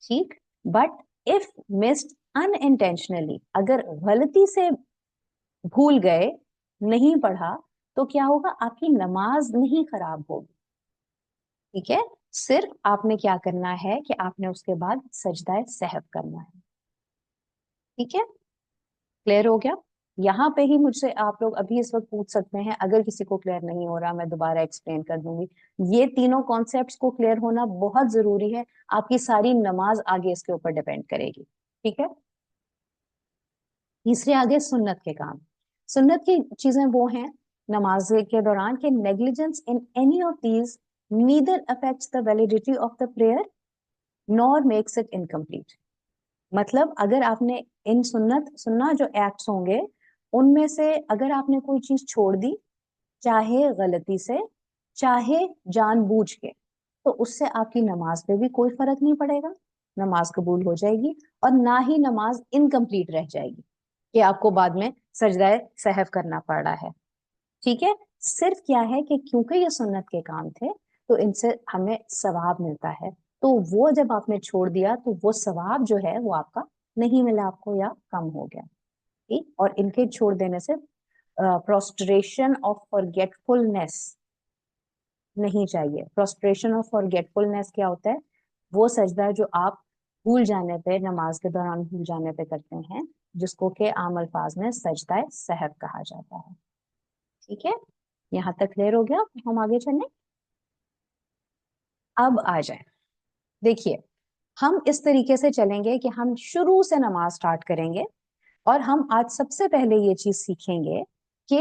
ठीक। बट इफ मिस्ड अनइंटेंशनली, अगर गलती से भूल गए, नहीं पढ़ा, तो क्या होगा? आपकी नमाज नहीं खराब होगी। ठीक है, सिर्फ आपने क्या करना है कि आपने उसके बाद सजदा सहव करना है। ठीक है, क्लियर हो गया? यहाँ पे ही मुझसे आप लोग अभी इस वक्त पूछ सकते हैं, अगर किसी को क्लियर नहीं हो रहा मैं दोबारा एक्सप्लेन कर दूंगी। ये तीनों कॉन्सेप्ट्स को क्लियर होना बहुत जरूरी है, आपकी सारी नमाज आगे इसके ऊपर डिपेंड करेगी। ठीक है। तीसरे आगे सुन्नत के काम। सुन्नत की चीजें वो हैं नमाज के दौरान कि negligence in any of these neither affects the validity of the prayer nor makes it incomplete. मतलब अगर आपने इन सुन्ना जो एक्ट्स होंगे उनमें से अगर आपने कोई चीज छोड़ दी, चाहे गलती से चाहे जानबूझ के, तो उससे आपकी नमाज पे भी कोई फर्क नहीं पड़ेगा, नमाज कबूल हो जाएगी और ना ही नमाज इनकम्प्लीट रह जाएगी कि आपको बाद में सजदाए सहव करना पड़ रहा है। ठीक है, सिर्फ क्या है कि क्योंकि ये सुन्नत के काम थे तो इनसे हमें सवाब मिलता है, तो वो जब आपने छोड़ दिया तो वो सवाब जो है वो आपका नहीं मिला आपको या कम हो गया। ठीक, और इनके छोड़ देने से प्रोस्ट्रेशन ऑफ फॉरगेटफुलनेस नहीं चाहिए। प्रोस्ट्रेशन ऑफ फॉरगेटफुलनेस क्या होता है? वो सजदा जो आप भूल जाने पे, नमाज के दौरान भूल जाने पे करते हैं, जिसको के आम अल्फाज में सजदा सहव कहा जाता है। ठीक है, यहाँ तक क्लियर हो गया? हम आगे चलें। अब आ जाए, देखिए हम इस तरीके से चलेंगे कि हम शुरू से नमाज स्टार्ट करेंगे और हम आज सबसे पहले ये चीज सीखेंगे कि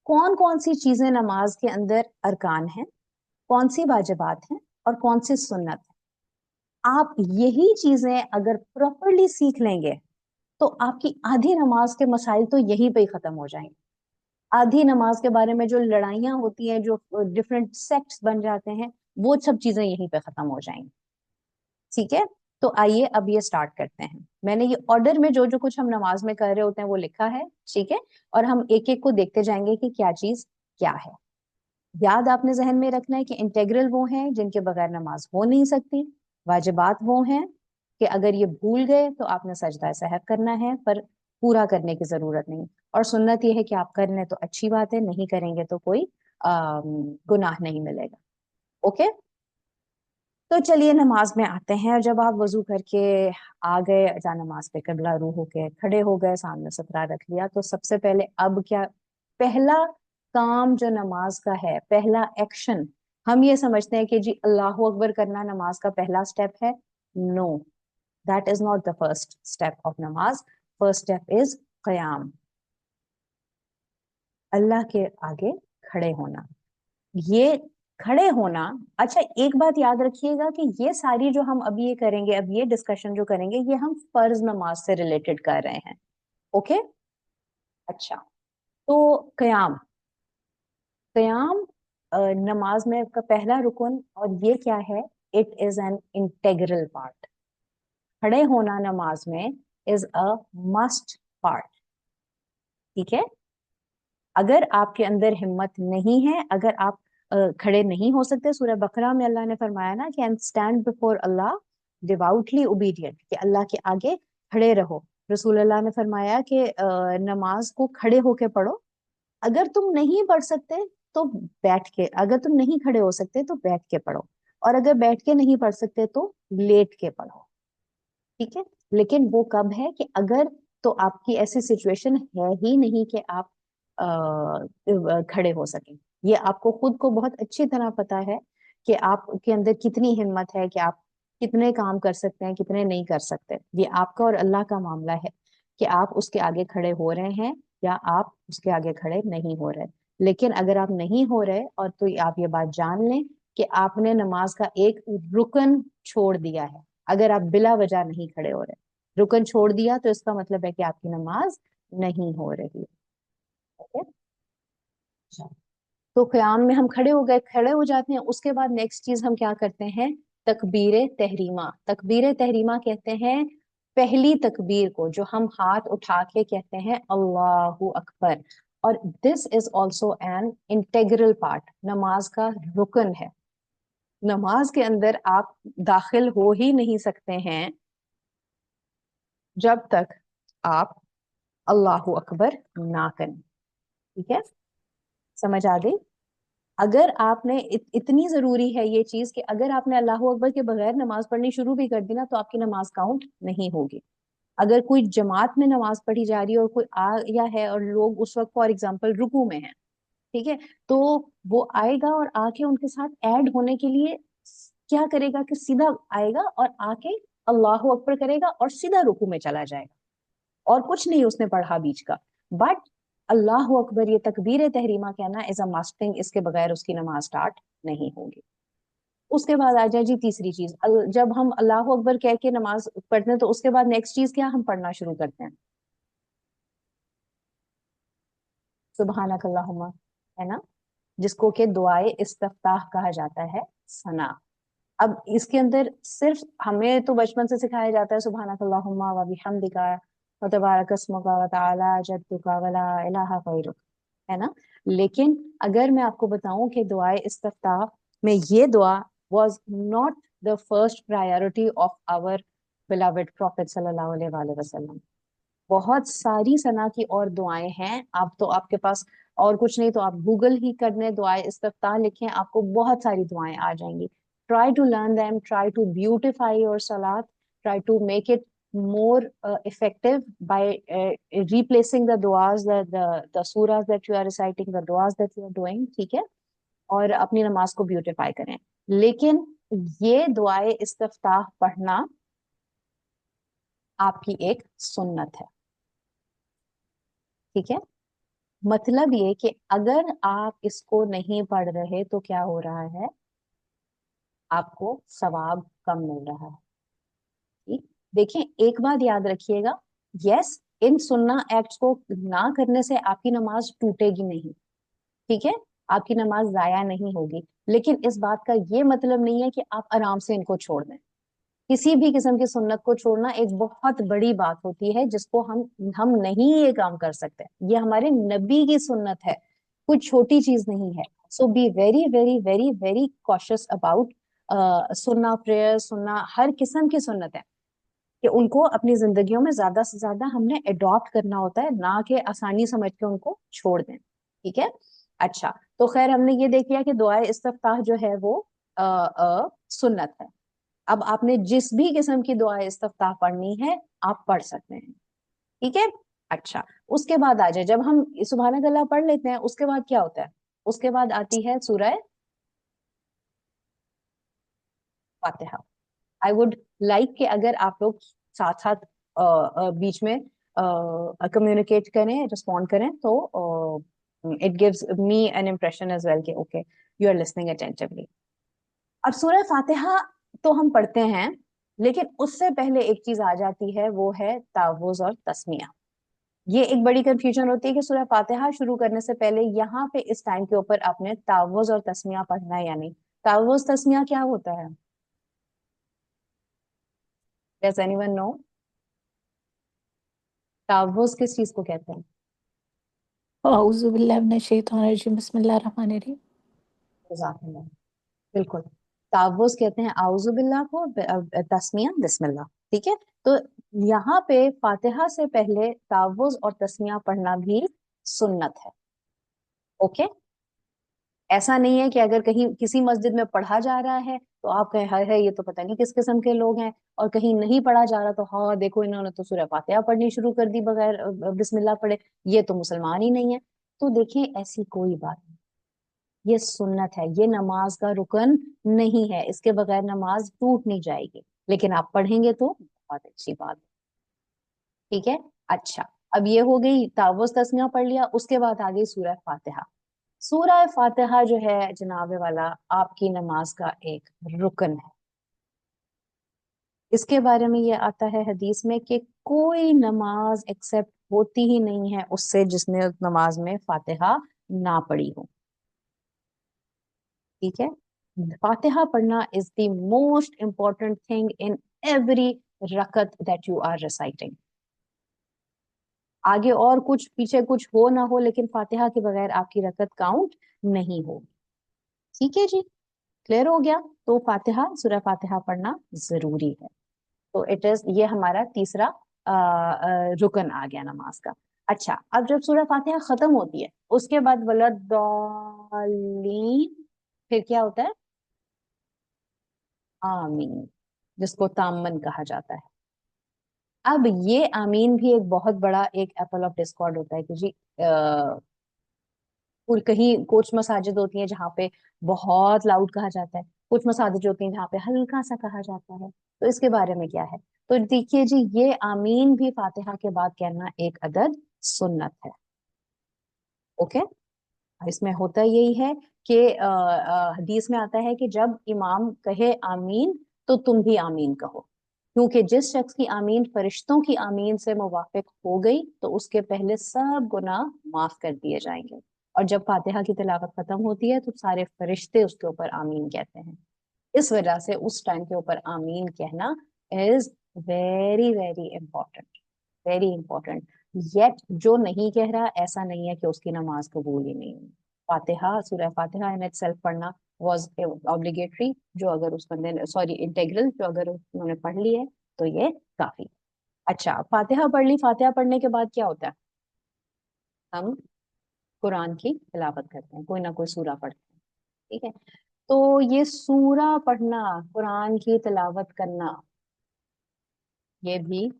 कौन कौन सी चीजें नमाज के अंदर अरकान हैं, कौन सी वाजिबात हैं और कौन सी सुन्नत है। आप यही चीजें अगर प्रॉपरली सीख लेंगे तो आपकी आधी नमाज के मसाइल तो यहीं पे ही खत्म हो जाएंगे। आधी नमाज के बारे में जो लड़ाइयां होती हैं, जो डिफरेंट सेक्ट्स बन जाते हैं, वो सब चीजें यहीं पे खत्म हो जाएंगी। ठीक है, तो आइए अब ये स्टार्ट करते हैं। मैंने ये ऑर्डर में जो जो कुछ हम नमाज में कर रहे होते हैं वो लिखा है, ठीक है, और हम एक एक को देखते जाएंगे कि क्या चीज क्या है। याद आपने जहन में रखना है कि इंटेग्रल वो हैं जिनके बगैर नमाज हो नहीं सकती, वाजिबात वो हैं कि अगर ये भूल गए तो आपने सजदा सहव करना है पर पूरा करने की जरूरत नहीं, और सुन्नत ये है कि आप कर लें तो अच्छी बात है, नहीं करेंगे तो कोई गुनाह नहीं मिलेगा। ओके, तो चलिए नमाज में आते हैं। और जब आप वजू करके आ गए, जा नमाज पे किबला रू होके खड़े हो गए, सामने सतरा रख लिया, तो सबसे पहले अब क्या पहला काम जो नमाज का है, पहला एक्शन, हम ये समझते हैं कि जी अल्लाह अकबर करना नमाज का पहला स्टेप है। No, that is not the first step of नमाज। फर्स्ट स्टेप इज कयाम, अल्लाह के आगे खड़े होना। ये खड़े होना, अच्छा एक बात याद रखिएगा कि ये सारी जो हम अभी ये करेंगे, अब ये डिस्कशन जो करेंगे, ये हम फर्ज नमाज से रिलेटेड कर रहे हैं। ओके, अच्छा, तो कयाम, कयाम नमाज में का पहला रुकन, और ये क्या है? It is an integral part. खड़े होना नमाज में इज अ मस्ट पार्ट। ठीक है, अगर आपके अंदर हिम्मत नहीं है, अगर आप खड़े नहीं हो सकते, सूरह बकरा में अल्लाह ने फरमाया ना कि एंड स्टैंड बिफोर अल्लाह डिवाउटली ओबीडियंट, कि अल्लाह के आगे खड़े रहो। रसूल अल्लाह ने फरमाया कि नमाज को खड़े होके पढ़ो, अगर तुम नहीं पढ़ सकते तो बैठ के, अगर तुम नहीं खड़े हो सकते तो बैठ के पढ़ो, और अगर बैठ के नहीं पढ़ सकते तो लेट के पढ़ो। ठीक है, लेकिन वो कब है कि अगर तो आपकी ऐसी सिचुएशन है ही नहीं कि आप खड़े हो सकें। ये आपको खुद को बहुत अच्छी तरह पता है कि आपके अंदर कितनी हिम्मत है, कि आप कितने काम कर सकते हैं, कितने नहीं कर सकते। ये आपका और अल्लाह का मामला है कि आप उसके आगे खड़े हो रहे हैं या आप उसके आगे खड़े नहीं हो रहे। लेकिन अगर आप नहीं हो रहे, और तो आप ये बात जान लें कि आपने नमाज का एक रुकन छोड़ दिया है। अगर आप बिला वजह नहीं खड़े हो रहे, रुकन छोड़ दिया, तो इसका मतलब है कि आपकी नमाज नहीं हो रही। ओके, तो क़याम में हम खड़े हो गए, खड़े हो जाते हैं, उसके बाद नेक्स्ट चीज हम क्या करते हैं? तकबीर तहरीमा। तकबीर तहरीमा कहते हैं पहली तकबीर को, जो हम हाथ उठा के कहते हैं अल्लाहू अकबर, और this is also an integral part, नमाज का रुकन है। नमाज के अंदर आप दाखिल हो ही नहीं सकते हैं जब तक आप अल्लाहू अकबर ना करें। ठीक है, समझ आ गई? अगर आपने इतनी जरूरी है ये चीज कि अगर आपने अल्लाह अकबर के बगैर नमाज पढ़नी शुरू भी कर दी ना, तो आपकी नमाज काउंट नहीं होगी। अगर कोई जमात में नमाज पढ़ी जा रही है और कोई आ या है और लोग उस वक्त फॉर एग्जाम्पल रुकू में हैं, ठीक है, तो वो आएगा और आके उनके साथ ऐड होने के लिए क्या करेगा कि सीधा आएगा और आके अल्लाह अकबर करेगा और सीधा रुकू में चला जाएगा, और कुछ नहीं उसने पढ़ा बीच का। बट اللہ اکبر یہ تکبیر تحریمہ کہنا از اے ماسٹ تھنگ، اس کے بغیر اس کی نماز سٹارٹ نہیں ہوگی. اس کے بعد آ جائے جی تیسری چیز، جب ہم اللہ اکبر کہہ کے نماز پڑھتے ہیں تو اس کے بعد نیکسٹ چیز کیا ہم پڑھنا شروع کرتے ہیں؟ سبحانک اللہم، ہے نا، جس کو کہ دعائے استفتاح کہا جاتا ہے، ثنا. اب اس کے اندر صرف ہمیں تو بچپن سے سکھایا جاتا ہے سبحانک اللہم و بحمدک و تبارک اسمک و تعالی جدک ولا الہ غیرک، ہے نا. لیکن اگر میں آپ کو بتاؤں کہ دعائے استفتاح میں یہ دعا was not the first priority of our beloved prophet صلی اللہ علیہ وآلہ وسلم. بہت ساری ثنا کی اور دعائیں ہیں. آپ تو آپ کے پاس اور کچھ نہیں تو آپ گوگل ہی کر لیں دعائیں استفتاح لکھیں، آپ کو بہت ساری دعائیں آ جائیں گی. Try to learn them, try to beautify your salat, try to make it more effective by replacing the duas, the surahs that you are reciting, the duas that you are doing. ٹھیک ہے، اور اپنی نماز کو beautify کریں. لیکن یہ دعائیں استفتاح پڑھنا آپ کی ایک سنت ہے. ٹھیک ہے، مطلب یہ کہ اگر آپ اس کو نہیں پڑھ رہے تو کیا ہو رہا ہے؟ آپ کو ثواب کم مل رہا ہے. ٹھیک، دیکھیں ایک بات یاد رکھیے گا، یس ان سننا ایکٹس کو نہ کرنے سے آپ کی نماز ٹوٹے گی نہیں، ٹھیک ہے، آپ کی نماز ضائع نہیں ہوگی، لیکن اس بات کا یہ مطلب نہیں ہے کہ آپ آرام سے ان کو چھوڑ دیں. کسی بھی قسم کی سنت کو چھوڑنا ایک بہت بڑی بات ہوتی ہے جس کو ہم نہیں یہ کام کر سکتے. یہ ہمارے نبی کی سنت ہے، کوئی چھوٹی چیز نہیں ہے. So be very very very very کوشس اباؤٹ سننا پریئر، سننا ہر قسم کی سنت ہے کہ ان کو اپنی زندگیوں میں زیادہ سے زیادہ ہم نے اڈاپٹ کرنا ہوتا ہے، نہ کہ آسانی سمجھ کے ان کو چھوڑ دیں. ٹھیک ہے، اچھا تو خیر ہم نے یہ دیکھ لیا کہ دعائے استفتاح جو ہے وہ سنت ہے. اب آپ نے جس بھی قسم کی دعائیں استفتاح پڑھنی ہے آپ پڑھ سکتے ہیں. ٹھیک ہے، اچھا اس کے بعد آ جائے جب ہم سبحان اللہ پڑھ لیتے ہیں اس کے بعد کیا ہوتا ہے؟ اس کے بعد آتی ہے سورہ فاتحہ. آئی وڈ لائک کہ اگر آپ لوگ ساتھ ساتھ بیچ میں کمیونیکیٹ کریں، رسپونڈ کریں تو it gives me an impression as well کہ okay you are listening attentively. اب سورہ فاتحہ تو ہم پڑھتے ہیں، لیکن اس سے پہلے ایک چیز آ جاتی ہے، وہ ہے تعوذ اور تسمیہ. یہ ایک بڑی کنفیوژن ہوتی ہے کہ سورہ فاتحہ شروع کرنے سے پہلے یہاں پہ اس ٹائم کے اوپر آپ نے تعوذ اور تسمیہ پڑھنا ہے یا نہیں. تعوذ تسمیہ کیا ہوتا ہے؟ Does anyone know؟ تعوذ کس چیز کو کہتے ہیں؟ اعوذ باللہ من الشیطان الرجیم، بسم اللہ الرحمن الرحیم. جزاک اللہ، بالکل تعوذ کہتے ہیں اعوذ باللہ کو، تسمیہ بسم اللہ. ٹھیک ہے، تو یہاں پہ فاتحہ سے پہلے تعوذ اور تسمیہ پڑھنا بھی سنت ہے. اوکے، ایسا نہیں ہے کہ اگر کہیں کسی مسجد میں پڑھا جا رہا ہے تو آپ کہیں ہائے ہے یہ تو پتہ نہیں کس قسم کے لوگ ہیں، اور کہیں نہیں پڑھا جا رہا تو ہاں دیکھو انہوں نے تو سورہ فاتحہ پڑھنی شروع کر دی بغیر بسم اللہ پڑھے، یہ تو مسلمان ہی نہیں ہے. تو دیکھیں ایسی کوئی بات نہیں، یہ سنت ہے، یہ نماز کا رکن نہیں ہے، اس کے بغیر نماز ٹوٹ نہیں جائے گی، لیکن آپ پڑھیں گے تو بہت اچھی بات. ٹھیک ہے، اچھا اب یہ ہو گئی تعوذ تسمیہ پڑھ لیا، اس کے بعد آ گئی سورہ فاتحہ. سورہ فاتحہ جو ہے جناب والا آپ کی نماز کا ایک رکن ہے. اس کے بارے میں یہ آتا ہے حدیث میں کہ کوئی نماز ایکسپٹ ہوتی ہی نہیں ہے اس سے جس نے نماز میں فاتحہ نہ پڑھی ہو. ٹھیک ہے، فاتحہ پڑھنا is the most important thing in every رکعت دیٹ یو آر ریسائٹنگ. آگے اور کچھ پیچھے کچھ ہو نہ ہو لیکن فاتحہ کے بغیر آپ کی رکعت کاؤنٹ نہیں ہوگی. ٹھیک ہے جی، کلیئر ہو گیا. تو فاتحہ، سورہ فاتحہ پڑھنا ضروری ہے. تو اٹ از، یہ ہمارا تیسرا رکن آ گیا نماز کا. اچھا اب جب سورہ فاتحہ ختم ہوتی ہے اس کے بعد ولدالین، پھر کیا ہوتا ہے؟ آمین، جس کو تامن کہا جاتا ہے. اب یہ آمین بھی ایک بہت بڑا ایک ایپل آف ڈسکارڈ ہوتا ہے کہ جی کہیں کچھ مساجد ہوتی ہیں جہاں پہ بہت لاؤڈ کہا جاتا ہے، کچھ مساجد ہوتی ہیں جہاں پہ ہلکا سا کہا جاتا ہے. تو اس کے بارے میں کیا ہے؟ تو دیکھیے جی یہ آمین بھی فاتحہ کے بعد کہنا ایک عدد سنت ہے. ओके, इसमें होता यही है कि हदीस में आता है कि जब इमाम कहे आमीन तो तुम भी आमीन कहो, क्योंकि जिस शख्स की आमीन फरिश्तों की आमीन से मुवाफिक हो गई तो उसके पहले सब गुनाह माफ कर दिए जाएंगे। और जब फातिहा की तिलावत खत्म होती है तो सारे फरिश्ते उसके ऊपर आमीन कहते हैं। इस वजह से उस टाइम के ऊपर आमीन कहना is very very important, very important. Yet जो नहीं कह रहा, ऐसा नहीं है कि उसकी नमाज कबूल ही नहीं हुई। फातिहा, सूरह फातिहा इन इटसेल्फ पढ़ना वाज ऑब्लिगेटरी, जो अगर उस बंदे ने, सॉरी इंटेग्रल, जो अगर उन्होंने पढ़ ली है तो ये काफी। अच्छा, फातिहा पढ़ ली, फातिहा पढ़ने के बाद क्या होता है? हम कुरान की तिलावत करते हैं, कोई ना कोई सूरा पढ़ते हैं, ठीक है। तो ये सूरा पढ़ना, कुरान की तिलावत करना, ये भी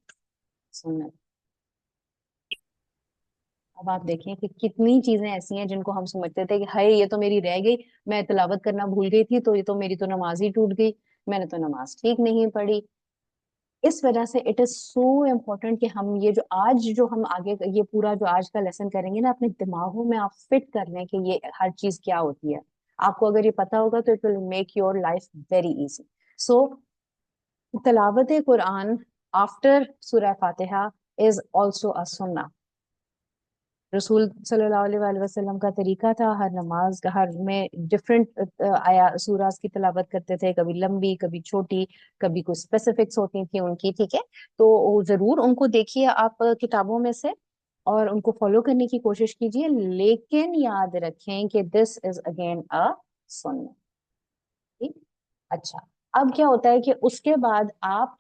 सुन्नत। अब आप देखें कि कितनी चीजें ऐसी हैं जिनको हम समझते थे कि हाय ये तो मेरी रह गई, मैं तिलावत करना भूल गई थी तो ये तो मेरी तो नमाज ही टूट गई, मैंने तो नमाज ठीक नहीं पढ़ी। इस वजह से इट इज सो इम्पोर्टेंट कि हम ये जो आज जो हम आगे ये पूरा जो आज का लेसन करेंगे ना, अपने दिमागों में आप फिट कर लें कि ये हर चीज क्या होती है। आपको अगर ये पता होगा तो it will make your life very easy. So तिलावत कुरान आफ्टर सूरह फातिहा इज ऑल्सो अ सुन्ना। रसूल सल्लल्लाहु अलैहि वसल्लम का तरीका था, हर नमाज हर में डिफरेंट आया सूरास की तिलावत करते थे, कभी लंबी कभी छोटी, कभी कुछ स्पेसिफिक्स होती थी उनकी, ठीक है। तो जरूर उनको देखिए आप किताबों में से और उनको फॉलो करने की कोशिश कीजिए, लेकिन याद रखें कि दिस इज अगेन अ सुन्नत, ठीक। अच्छा, अब क्या होता है कि उसके बाद आप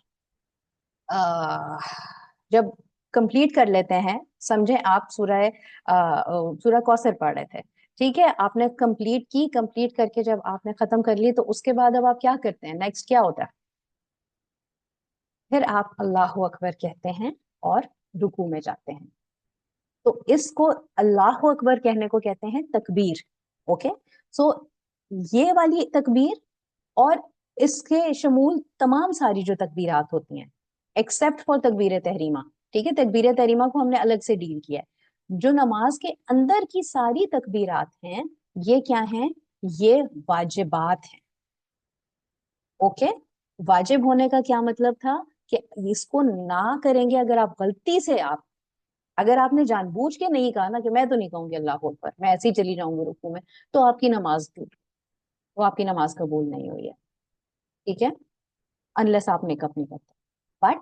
अ, जब कंप्लीट कर लेते हैं, समझे आप सूरह कौसर पढ़ रहे थे, ठीक है, आपने कंप्लीट की, कंप्लीट करके जब आपने खत्म कर ली तो उसके बाद अब आप क्या करते हैं, नेक्स्ट क्या होता है? फिर आप अल्लाह अकबर कहते हैं और रुकू में जाते हैं। तो इसको अल्लाह अकबर कहने को कहते हैं तकबीर। ओके, सो ये वाली तकबीर और इसके शमूल तमाम सारी जो तकबीरात होती हैं एक्सेप्ट फॉर तकबीर तहरीमा, ठीक है, तकबीर तहरीमा को हमने अलग से डील किया है। जो नमाज के अंदर की सारी तकबीरात हैं, ये क्या हैं? ये वाजिबात हैं। ओके, वाजिब होने का क्या मतलब था कि इसको ना करेंगे अगर आप गलती से, आप अगर आपने जानबूझ के नहीं कहा ना कि मैं तो नहीं कहूंगी अल्लाह अकबर, मैं ऐसे ही चली जाऊंगी रुकू में, तो आपकी नमाज टूट, वो आपकी नमाज कबूल नहीं हुई है, ठीक है, अनलेस आप मेकअप नहीं करते। बट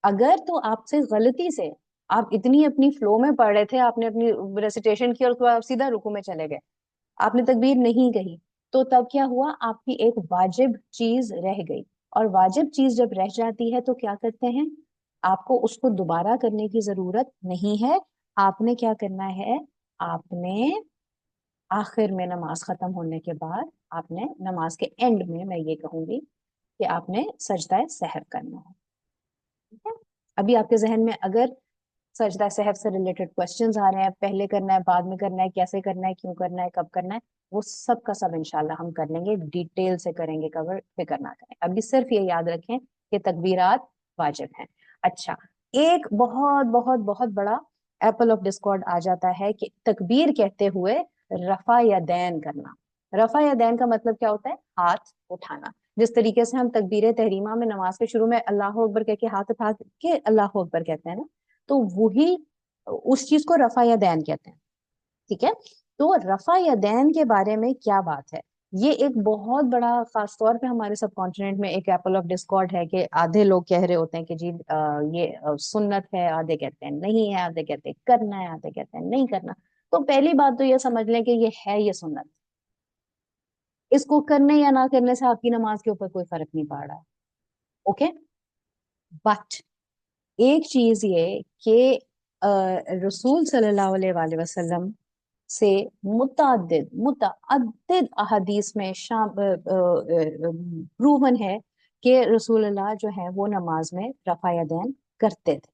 अगर तो आपसे गलती से आप इतनी अपनी फ्लो में पढ़ रहे थे, आपने अपनी रेसिटेशन की और उसके बाद आप सीधा रुकू में चले गए, आपने तकबीर नहीं कही, तो तब क्या हुआ? आपकी एक वाजिब चीज रह गई। और वाजिब चीज जब रह जाती है तो क्या करते हैं? आपको उसको दोबारा करने की जरूरत नहीं है। आपने क्या करना है? आपने आखिर में नमाज खत्म होने के बाद, आपने नमाज के एंड में, मैं ये कहूंगी कि आपने सजदा सहव करना है, ठीक है। अभी आपके जहन में अगर सजदा सहव से रिलेटेड क्वेश्चंस आ रहे हैं, पहले करना है, बाद में करना है, कैसे करना है, क्यों करना है, कब करना है, वो सब का सब इंशाल्लाह हम कर लेंगे, डिटेल से करेंगे कवर, फिक्र ना करें। अभी सिर्फ ये याद रखें कि तकबीरात वाजिब हैं। अच्छा, एक बहुत बहुत बहुत बड़ा एप्पल ऑफ डिस्कॉर्ड आ जाता है कि तकबीर कहते हुए रफा या दैन करना। रफा या दैन का मतलब क्या होता है? हाथ उठाना। जिस तरीके से हम तकबीर तहरीमा में नमाज के शुरू में अल्लाह अकबर कह के हाथ उठा के अल्लाह अकबर कहते हैं ना, तो वही उस चीज को रफा या दैन कहते हैं, ठीक है। तो रफा या दैन के बारे में क्या बात है? ये एक बहुत बड़ा, खास तौर पे हमारे सब कॉन्टिनेंट में एक एप्पल ऑफ डिस्कॉर्ड है कि आधे लोग कह रहे होते हैं कि जी ये सुन्नत है, आधे कहते हैं नहीं है, आधे कहते हैं करना है, आधे कहते हैं नहीं करना। तो पहली बात तो ये समझ लें कि ये है, ये सुन्नत, इसको करने या ना करने से आपकी नमाज के ऊपर कोई फर्क नहीं पड़ रहा है। ओके, बट एक चीज ये कि रसूल सल्लल्लाहु अलैहि वसल्लम से मुतअद्दिद मुतअद्दिद अहदीस में शाम प्रूवन है कि रसूलुल्लाह जो है वो नमाज में रफ़ा यदैन करते थे।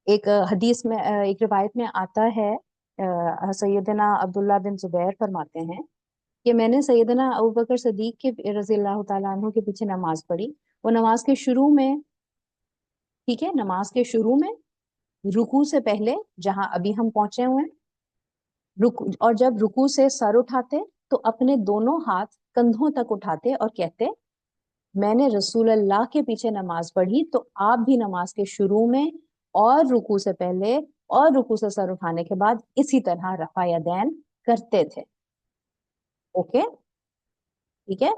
एक हदीस में एक रिवायत में आता है, सैयदना अब्दुल्ला बिन जुबैर फरमाते हैं कि मैंने सैयदना अबू बकर सदीक के रजी अल्लाह तआला अन्हु के पीछे नमाज पढ़ी। वो नमाज के शुरू में, ठीक है, नमाज के शुरू में रुकू से पहले जहां अभी हम पहुंचे हुए हैं, اور جب رکوع سے سر اٹھاتے تو اپنے دونوں ہاتھ کندھوں تک اٹھاتے اور کہتے میں نے رسول اللہ کے پیچھے نماز پڑھی تو آپ بھی نماز کے شروع میں اور رکوع سے پہلے اور رکوع سے سر اٹھانے کے بعد اسی طرح رفع یدین کرتے تھے. اوکے ٹھیک ہے.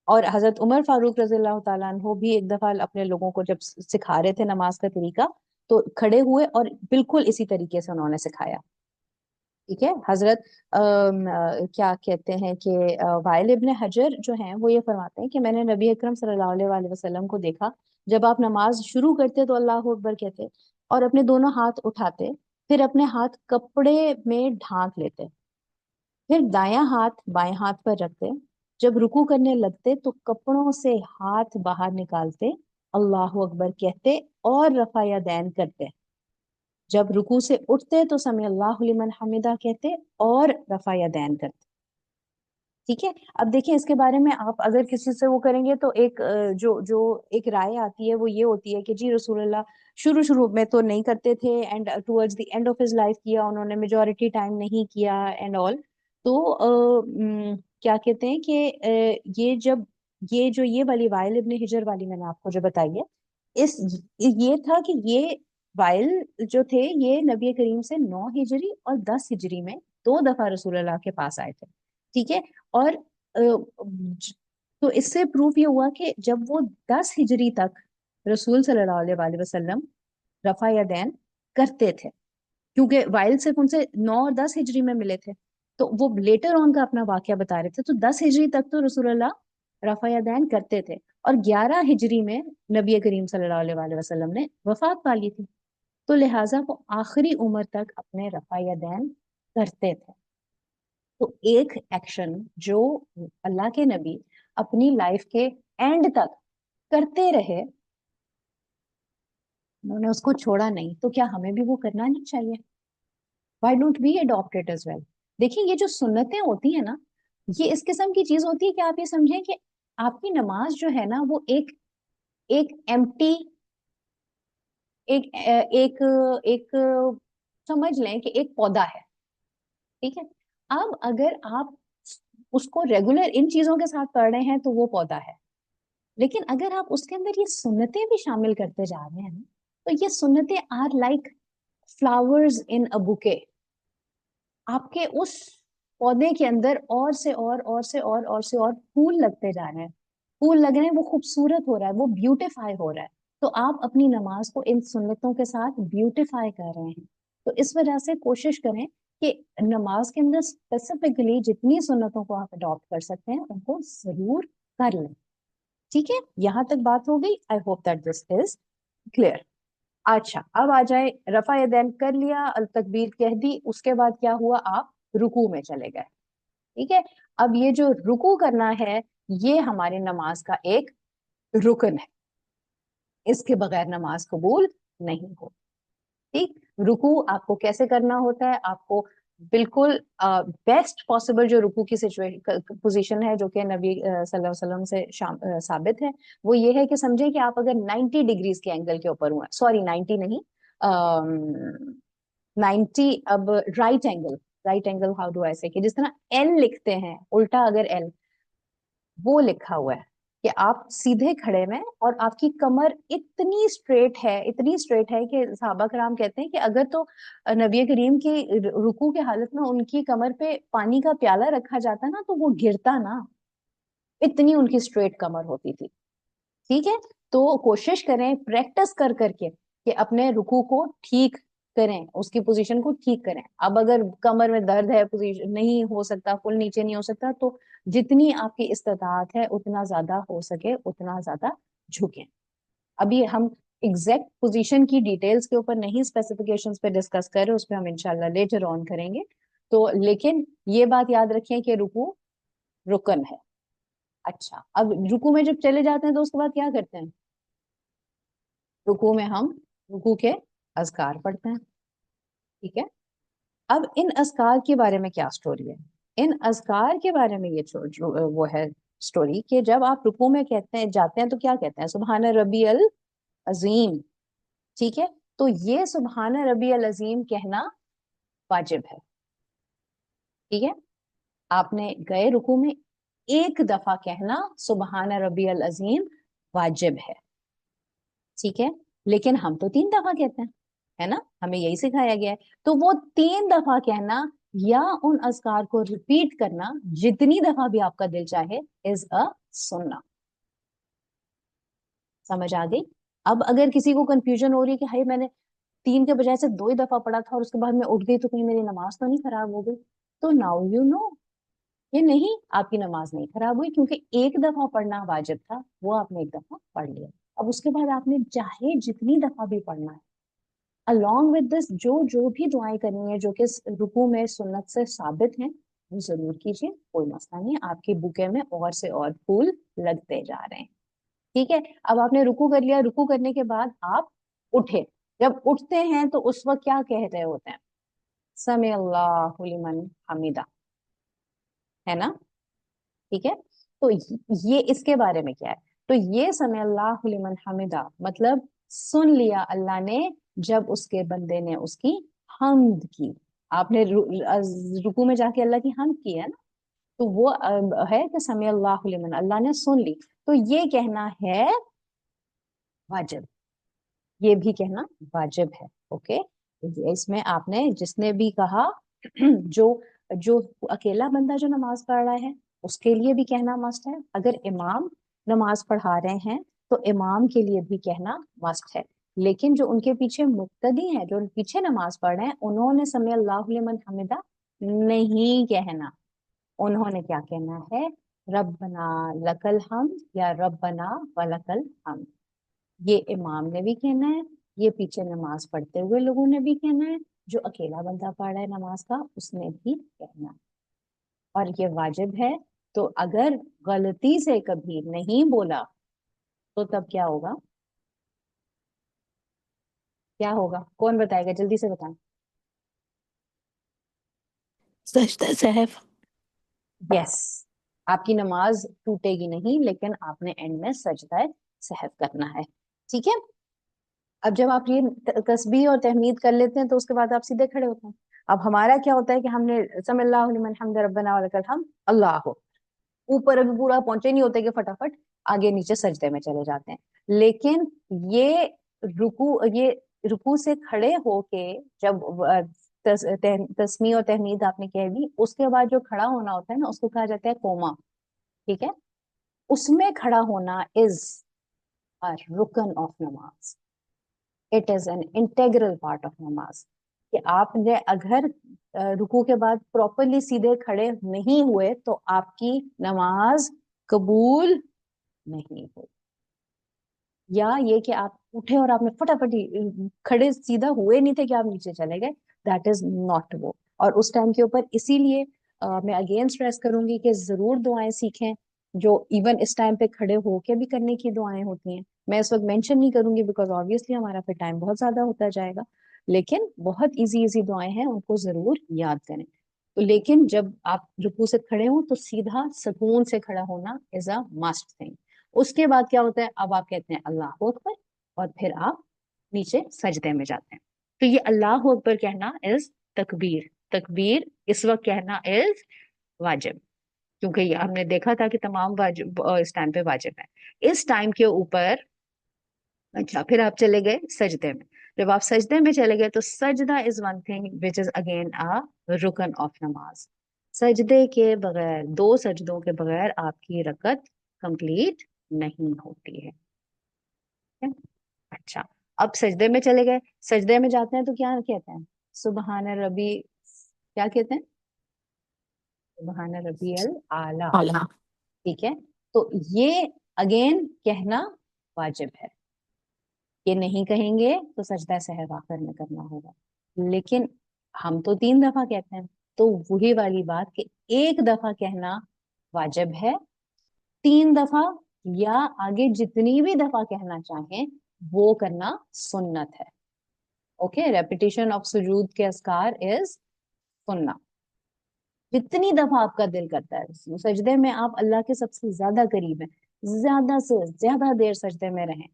اور حضرت عمر فاروق رضی اللہ تعالیٰ عنہ بھی ایک دفعہ اپنے لوگوں کو جب سکھا رہے تھے نماز کا طریقہ تو کھڑے ہوئے اور بالکل اسی طریقے سے انہوں نے سکھایا. ٹھیک ہے. حضرت کیا کہتے ہیں کہ وائل ابن حجر جو ہیں وہ یہ فرماتے ہیں کہ میں نے نبی اکرم صلی اللہ علیہ وسلم کو دیکھا جب آپ نماز شروع کرتے تو اللہ اکبر کہتے اور اپنے دونوں ہاتھ اٹھاتے پھر اپنے ہاتھ کپڑے میں ڈھانک لیتے پھر دایاں ہاتھ بائیں ہاتھ پر رکھتے جب رکوع کرنے لگتے تو کپڑوں سے ہاتھ باہر نکالتے اللہ اکبر کہتے اور رفع یدین کرتے. جب رکوع سے اٹھتے تو سمع اللہ لمن حمدہ کہتے اور رفع یدین کرتے. ٹھیک ہے. اب دیکھیں اس کے بارے میں آپ اگر کسی سے وہ کریں گے تو ایک جو ایک رائے آتی ہے وہ یہ ہوتی ہے کہ جی رسول اللہ شروع میں تو نہیں کرتے تھے and towards the end of his life کیا انہوں نے میجورٹی ٹائم نہیں کیا اینڈ آل. تو کیا کہتے ہیں کہ یہ والی وائل ابن حجر والی میں نے آپ کو جو بتائی ہے یہ تھا کہ یہ وائل جو تھے یہ نبی کریم سے 9 ہجری اور 10 ہجری میں 2 دفعہ رسول اللہ کے پاس آئے تھے. ٹھیک ہے. اور تو اس سے پروف یہ ہوا کہ جب وہ 10 ہجری تک رسول صلی اللہ علیہ وسلم رفع یدین کرتے تھے کیونکہ وائل صرف ان سے 9 اور 10 ہجری میں ملے تھے تو وہ لیٹر آن کا اپنا واقعہ بتا رہے تھے. تو 10 ہجری تک تو رسول اللہ رفع یدین کرتے تھے اور 11 ہجری میں نبی کریم صلی اللہ علیہ وسلم نے وفات پا لی تھی تو لہٰذا وہ آخری عمر تک اپنے رفع یدین کرتے تھے. تو ایک ایکشن جو اللہ کے نبی اپنی لائف کے اینڈ تک کرتے رہے انہوں نے اس کو چھوڑا نہیں تو کیا ہمیں بھی وہ کرنا نہیں چاہیے؟ Why don't we adopt it as well? دیکھیں یہ جو سنتیں ہوتی ہیں نا یہ اس قسم کی چیز ہوتی ہے کہ آپ یہ سمجھیں کہ آپ کی نماز جو ہے نا وہ ایک ایمٹی ایک سمجھ لیں کہ ایک پودا ہے. ٹھیک ہے. اب اگر آپ اس کو ریگولر ان چیزوں کے ساتھ پڑھ رہے ہیں تو وہ پودا ہے لیکن اگر آپ اس کے اندر یہ سنتیں بھی شامل کرتے جا رہے ہیں تو یہ سنتیں are like flowers in a bouquet. آپ کے اس پودے کے اندر اور سے اور پھول لگتے جا رہے ہیں. پھول لگ رہے ہیں وہ خوبصورت ہو رہا ہے وہ بیوٹیفائی ہو رہا ہے تو آپ اپنی نماز کو ان سنتوں کے ساتھ بیوٹیفائی کر رہے ہیں. تو اس وجہ سے کوشش کریں کہ نماز کے اندر اسپیسیفکلی جتنی سنتوں کو آپ اڈاپٹ کر سکتے ہیں ان کو ضرور کر لیں. ٹھیک ہے. یہاں تک بات ہو گئی. I hope that this is clear. اچھا اب آ جائے رفع یدین کر لیا التکبیر کہہ دی اس کے بعد کیا ہوا آپ رکوع میں چلے گئے. ٹھیک ہے. اب یہ جو رکوع کرنا ہے یہ ہماری نماز کا ایک رکن ہے. اس کے بغیر نماز قبول نہیں ہو. ٹھیک. رکوع آپ کو کیسے کرنا ہوتا ہے آپ کو بالکل بیسٹ پاسبل جو رکوع کی پوزیشن ہے جو کہ نبی صلی اللہ علیہ وسلم سے ثابت ہے وہ یہ ہے کہ سمجھیں کہ آپ اگر 90 ڈگریز کے اینگل کے اوپر ہوئے سوری 90 نہیں 90 اب right angle how do I سے کہ جس طرح ایل لکھتے ہیں الٹا اگر ایل وہ لکھا ہوا ہے کہ آپ سیدھے کھڑے میں اور آپ کی کمر اتنی اسٹریٹ ہے کہ صحابہ کرام کہتے ہیں کہ اگر تو نبی کریم کی رکوع کی حالت میں ان کی کمر پہ پانی کا پیالہ رکھا جاتا نا تو وہ گرتا نا اتنی ان کی اسٹریٹ کمر ہوتی تھی. ٹھیک ہے. تو کوشش کریں پریکٹس کر کے کہ اپنے رکوع کو ٹھیک کریں اس کی پوزیشن کو ٹھیک کریں. اب اگر کمر میں درد ہے پوزیشن نہیں ہو سکتا فل نیچے نہیں ہو سکتا تو جتنی آپ کی استطاعت ہے اتنا زیادہ ہو سکے اتنا زیادہ جھکیں. ابھی ہم ایگزیکٹ پوزیشن کی ڈیٹیلز کے اوپر نہیں اسپیسیفکیشنز پہ ڈسکس کر رہے اس پہ ہم انشاءاللہ لیٹر آن کریں گے. تو لیکن یہ بات یاد رکھیں کہ رکوع رکن ہے. اچھا اب رکوع میں جب چلے جاتے ہیں تو اس کے بعد کیا کرتے ہیں رکوع میں ہم رکوع کے اذکار پڑھتے ہیں. ٹھیک ہے. اب ان اذکار کے بارے میں کیا سٹوری ہے ان اذکار کے بارے میں یہ وہ ہے سٹوری کہ جب آپ رکوع میں کہتے ہیں جاتے ہیں تو کیا کہتے ہیں سبحان ربی العظیم. ٹھیک ہے. تو یہ سبحان ربی العظیم کہنا واجب ہے. ٹھیک ہے, آپ نے گئے رکوع میں, ایک دفعہ کہنا سبحان ربی العظیم واجب ہے, ٹھیک ہے, لیکن ہم تو 3 دفعہ کہتے ہیں, ہے نا, ہمیں یہی سکھایا گیا ہے. تو وہ 3 دفعہ کہنا یا ان اذکار کو ریپیٹ کرنا جتنی دفعہ بھی آپ کا دل چاہے از اے سننا. سمجھ آ گئی؟ اب اگر کسی کو کنفیوژن ہو رہی ہے کہ ہائی میں نے 3 کے بجائے سے 2 ہی دفعہ پڑھا تھا اور اس کے بعد میں اٹھ گئی تو کہیں میری نماز تو نہیں خراب ہو گئی, تو ناؤ یو نو یہ نہیں, آپ کی نماز نہیں خراب ہوئی, کیونکہ ایک دفعہ پڑھنا واجب تھا, وہ آپ نے ایک دفعہ پڑھ لیا. اب اس کے بعد آپ نے چاہے جتنی دفعہ بھی پڑھنا ہے, along with this جو بھی دعائیں کرنی ہے جو کہ رکوع میں سنت سے ثابت ہیں وہ ضرور کیجیے, کوئی مسئلہ نہیں, آپ کی بکے میں اور سے اور پھول لگتے جا رہے ہیں. ٹھیک ہے, اب آپ نے رکوع کر لیا, رکوع کرنے کے بعد آپ اٹھے, جب اٹھتے ہیں تو اس وقت کیا کہہ رہے ہوتے ہیں؟ سمع اللہ لمن حمیدہ, ہے نا, ٹھیک ہے. تو یہ اس کے بارے میں کیا ہے, تو یہ سمع اللہ لمن حمیدہ مطلب سن لیا اللہ نے جب اس کے بندے نے اس کی حمد کی. آپ نے رکوع میں جا کے اللہ کی حمد کی ہے نا, تو وہ ہے کہ سمع اللہ لمن, اللہ نے سن لی, تو یہ کہنا ہے واجب, یہ بھی کہنا واجب ہے. اوکے, اس میں آپ نے جس نے بھی کہا جو اکیلا بندہ جو نماز پڑھ رہا ہے اس کے لیے بھی کہنا مست ہے, اگر امام نماز پڑھا رہے ہیں تو امام کے لیے بھی کہنا مست ہے, لیکن جو ان کے پیچھے مقتدی ہیں, جو پیچھے نماز پڑھ رہے ہیں, انہوں نے سمع اللہ لمن حمیدہ نہیں کہنا. انہوں نے کیا کہنا ہے؟ ربنا لکل حمد یا ربنا ولکل حمد. یہ امام نے بھی کہنا ہے, یہ پیچھے نماز پڑھتے ہوئے لوگوں نے بھی کہنا ہے, جو اکیلا بندہ پڑھ رہا ہے نماز کا اس نے بھی کہنا ہے, اور یہ واجب ہے. تو اگر غلطی سے کبھی نہیں بولا تو تب کیا ہوگا؟ کیا ہوگا, کون بتائے گا, جلدی سے بتائیں. سجدہ سہو. یس, آپ کی نماز ٹوٹے گی نہیں, لیکن آپ نے اینڈ میں سجدہ سہو کرنا ہے. ٹھیک ہے, اب جب آپ یہ تسبیح اور تحمید کر لیتے ہیں تو اس کے بعد آپ سیدھے کھڑے ہوتے ہیں. اب ہمارا کیا ہوتا ہے کہ ہم نے سمع اللہ لمن حمد ربنا ولک الحمد, اللہ ہو, اوپر ابھی پورا پہنچے نہیں ہوتے کہ فٹافٹ آگے نیچے سجدے میں چلے جاتے ہیں. لیکن یہ رکوع سے کھڑے ہو کے جب تسمیع اور تحمید آپ نے کہہ دی, اس کے بعد جو کھڑا ہونا ہوتا ہے نا, اس کو کہا جاتا ہے قوما. ٹھیک ہے, اس میں کھڑا ہونا از رکن آف نماز, it is an integral part of نماز. کہ آپ نے اگر رکوع کے بعد پراپرلی سیدھے کھڑے نہیں ہوئے تو آپ کی نماز قبول نہیں ہوئی. یا یہ کہ آپ اٹھے اور آپ نے فٹافٹ کھڑے سیدھا ہوئے نہیں تھے کہ آپ نیچے چلے گئے, دیٹ از ناٹ وہ. اور اس ٹائم کے اوپر اسی لیے میں اگین اسٹریس کروں گی کہ ضرور دعائیں سیکھیں جو ایون اس ٹائم پہ کھڑے ہو کے بھی کرنے کی دعائیں ہوتی ہیں. میں اس وقت مینشن نہیں کروں گی بیکاز آبویسلی ہمارا پھر ٹائم بہت زیادہ ہوتا جائے گا, لیکن بہت ایزی دعائیں ہیں, ان کو ضرور یاد کریں. تو لیکن جب آپ رکوع سے کھڑے ہوں تو سیدھا سکون سے کھڑا ہونا از اے مسٹ تھنگ. اس کے بعد کیا ہوتا ہے, اب آپ کہتے ہیں اللہ اکبر اور پھر آپ نیچے سجدے میں جاتے ہیں. تو یہ اللہ اکبر کہنا از تکبیر, تکبیر اس وقت کہنا از واجب, کیونکہ یہ ہم نے دیکھا تھا کہ تمام واجب اس ٹائم پہ واجب ہے. اس ٹائم کے اوپر اچھا پھر آپ چلے گئے سجدے میں. جب آپ سجدے میں چلے گئے تو سجدہ is one thing which is again رکن آف نماز. سجدے کے بغیر, 2 سجدوں کے بغیر آپ کی رکعت کمپلیٹ نہیں ہوتی ہے. اچھا, اب سجدے میں چلے گئے, سجدے میں جاتے ہیں تو کیا کہتے ہیں؟ سبحان ربی, کیا کہتے ہیں؟ سبحان ربی الاعلی. اعلیٰ. ٹھیک ہے, تو یہ اگین کہنا واجب ہے. یہ نہیں کہیں گے تو سجدہ سہو آخر میں کرنا ہوگا. لیکن ہم تو 3 دفعہ کہتے ہیں, تو وہی والی بات کہ ایک دفعہ کہنا واجب ہے, 3 دفعہ یا آگے جتنی بھی دفعہ کہنا چاہیں وہ کرنا سنت ہے. اوکے, ریپیٹیشن آف سجود کے اذکار از سننا. جتنی دفعہ آپ کا دل کرتا ہے سجدے میں آپ اللہ کے سب سے زیادہ قریب ہیں, زیادہ سے زیادہ دیر سجدے میں رہیں.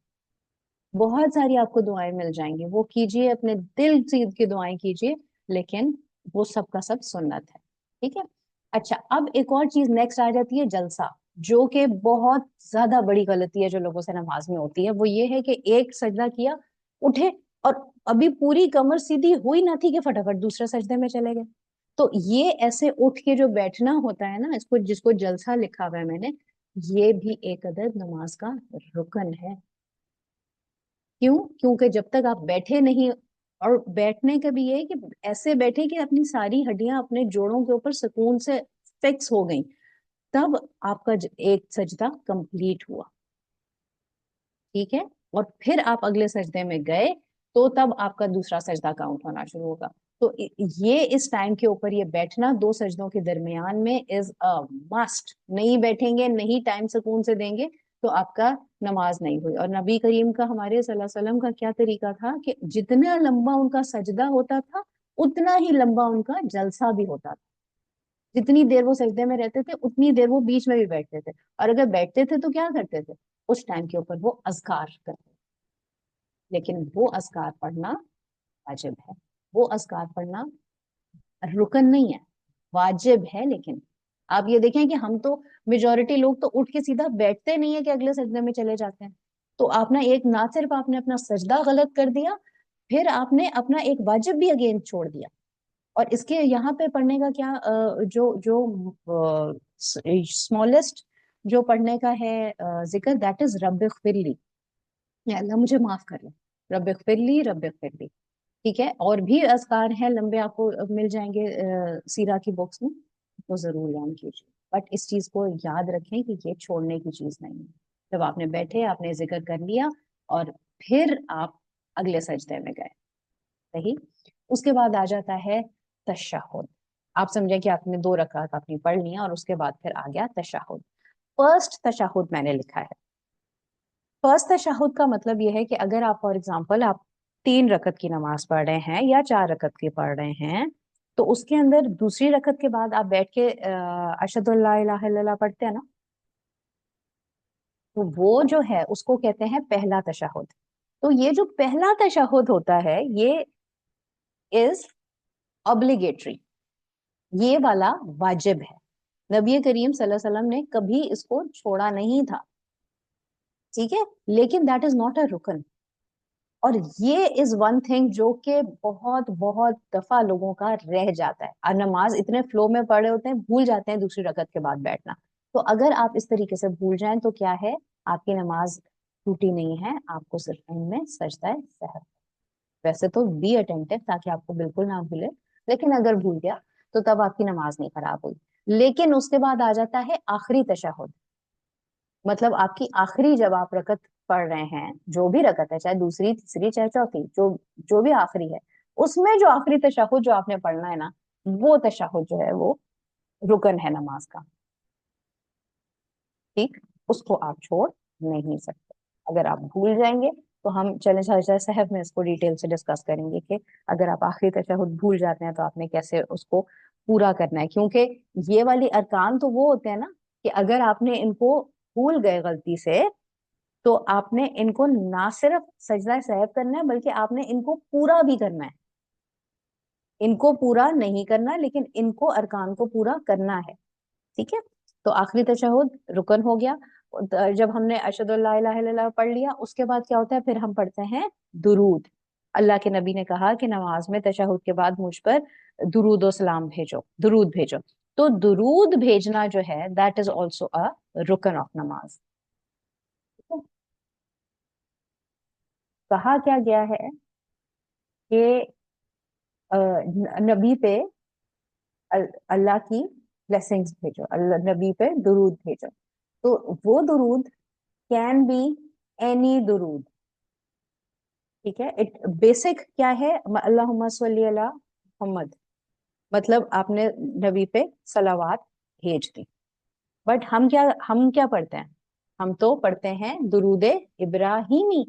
بہت ساری آپ کو دعائیں مل جائیں گی, وہ کیجئے, اپنے دل سے کی دعائیں کیجئے, لیکن وہ سب کا سب سنت ہے. ठीक है। अच्छा, अब एक और चीज नेक्स्ट आ जाती है जलसा, जो कि बहुत ज्यादा बड़ी गलती है जो लोगों से नमाज में होती है। वो ये है कि एक सजदा किया, उठे, और अभी पूरी कमर सीधी हुई ना थी कि फटाफट दूसरे सजदे में चले गए। तो ये ऐसे उठ के जो बैठना होता है ना, इसको जिसको जलसा लिखा हुआ है मैंने, ये भी एक अदद नमाज का रुकन है। क्यों? क्योंकि जब तक आप बैठे नहीं, और बैठने का भी ये है कि ऐसे बैठे कि अपनी सारी हड्डियां अपने जोड़ों के ऊपर सुकून से फिक्स हो गई, तब आपका एक सजदा कंप्लीट हुआ। ठीक है। और फिर आप अगले सजदे में गए, तो तब आपका दूसरा सजदा काउंट होना शुरू होगा। तो ये इस टाइम के ऊपर ये बैठना दो सजदों के दरमियान में इज अ मस्ट। नहीं बैठेंगे, नहीं टाइम सुकून से देंगे, तो आपका नमाज नहीं हुई। और नबी करीम का, हमारे सल्लल्लाहु अलैहि वसल्लम का क्या तरीका था कि जितना लंबा उनका सजदा होता था, उतना ही लंबा उनका जलसा भी होता था। जितनी देर वो सजदे में रहते थे, उतनी देर वो बीच में भी बैठते थे। और अगर बैठते थे तो क्या करते थे? उस टाइम के ऊपर वो अज़कार करते। लेकिन वो अज़कार पढ़ना वाजिब है, वो अज़कार पढ़ना रुकन नहीं है, वाजिब है। लेकिन आप ये देखें कि हम तो, मेजोरिटी लोग तो उठ के सीधा बैठते नहीं है कि अगले सजदे में चले जाते हैं। तो आपने एक, ना सिर्फ आपने अपना सजदा गलत कर दिया, फिर आपने अपना एक वाजिब भी अगेन छोड़ दिया। और इसके यहाँ पे पढ़ने का क्या, जो जो स्मॉलेस्ट जो पढ़ने का है जिक्र, दैट इज रब इग़फिरली, या अल्लाह मुझे माफ कर ले, रब इग़फिरली, रब इग़फिरली। ठीक है। और भी अज़कार हैं लंबे, आपको मिल जाएंगे सीरा की बुक्स में, तो जरूर याद कीजिए। बट इस चीज को याद रखें कि ये छोड़ने की चीज नहीं है। जब आपने बैठे, आपने जिक्र कर लिया, और फिर आप अगले सजदे में गए, सही। उसके बाद आ जाता है तशहुद। आप समझे कि आपने 2 रकात अपनी पढ़ लिया, और उसके बाद फिर आ गया तशहुद। फर्स्ट तशहुद मैंने लिखा है। फर्स्ट तशहुद का मतलब यह है कि अगर आप, फॉर एग्जांपल, आप 3 रकत की नमाज पढ़ रहे हैं या 4 रकत की पढ़ रहे हैं, तो उसके अंदर दूसरी रकत के बाद आप बैठ के अशहदु अल्ला इलाहा इल्लल्लाह पढ़ते हैं ना, तो वो जो है उसको कहते हैं पहला तशहुद। तो ये जो पहला तशहुद होता है, ये इज ऑब्लिगेटरी, ये वाला वाजिब है। नबी करीम सल्लल्लाहु अलैहि वसल्लम ने कभी इसको छोड़ा नहीं था। ठीक है। लेकिन दैट इज नॉट अ रुकन। और ये इज वन थिंग जो कि बहुत बहुत दफा लोगों का रह जाता है, और नमाज इतने फ्लो में पढ़े होते हैं, भूल जाते हैं दूसरी रकत के बाद बैठना। तो अगर आप इस तरीके से भूल जाएं तो क्या है, आपकी नमाज टूटी नहीं है, आपको सिर्फ इनमें सजदा है सहव। वैसे तो बी अटेंटिव ताकि आपको बिल्कुल ना भूले, लेकिन अगर भूल गया तो तब आपकी नमाज नहीं खराब हुई। लेकिन उसके बाद आ जाता है आखिरी तशहुद। मतलब आपकी आखिरी, जब आप रकत पढ़ रहे हैं, जो भी रकत है, चाहे दूसरी, तीसरी, चाहे चौथी, जो जो भी आखिरी है, उसमें जो आखिरी तशहुद जो आपने पढ़ना है ना, वो तशहुद जो है वो रुकन है नमाज का। ठीक। उसको आप छोड़ नहीं सकते। अगर आप भूल जाएंगे तो हम चले चले सहव में इसको डिटेल से डिस्कस करेंगे कि अगर आप आखिरी तशहुद भूल जाते हैं तो आपने कैसे उसको पूरा करना है। क्योंकि ये वाली अरकान तो वो होते हैं ना, कि अगर आपने इनको भूल गए गलती से, तो आपने इनको ना सिर्फ सजदा सहव करना है, बल्कि आपने इनको पूरा भी करना है। इनको पूरा नहीं करना, लेकिन इनको अरकान को पूरा करना है। ठीक है। तो आखिरी तशहुद रुकन हो गया। जब हमने अशहदु अल्ला इलाहा इल्लल्लाह पढ़ लिया, उसके बाद क्या होता है, फिर हम पढ़ते हैं दुरूद। अल्लाह के नबी ने कहा कि नमाज में तशहुद के बाद मुझ पर दुरूद और सलाम भेजो, दुरूद भेजो। तो दुरूद भेजना जो है, दैट इज ऑल्सो अ रुकन ऑफ नमाज। कहा क्या गया है कि नबी पे अल्लाह की ब्लेसिंग्स भेजो, अल्लाह नबी पे दुरूद भेजो। तो वो दुरूद कैन बी एनी दुरूद। ठीक है। इट बेसिक क्या है, अल्लाहुम्मा सल्ली अला मोहम्मद, मतलब आपने नबी पे सलावात भेज दी। बट हम क्या पढ़ते हैं? हम तो पढ़ते हैं दुरूदे इब्राहिमी,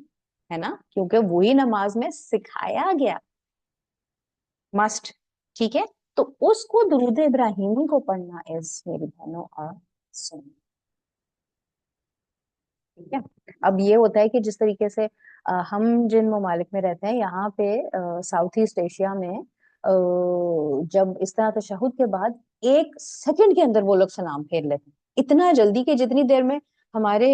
है ना, क्योंकि वही नमाज में सिखाया गया, मस्ट। ठीक है। तो उसको दुरूद इब्राहिमी को पढ़ना इज, मेरी बहनों, अ सुन्नत। ठीक है। अब ये होता है कि जिस तरीके से हम जिन ममालिक में रहते हैं, यहाँ पे साउथ ईस्ट एशिया में, जब इस तरह तशहुद के बाद ایک سیکنڈ کے اندر وہ لوگ سلام پھیر لیتے ہیں، اتنا جلدی کہ جتنی دیر میں ہمارے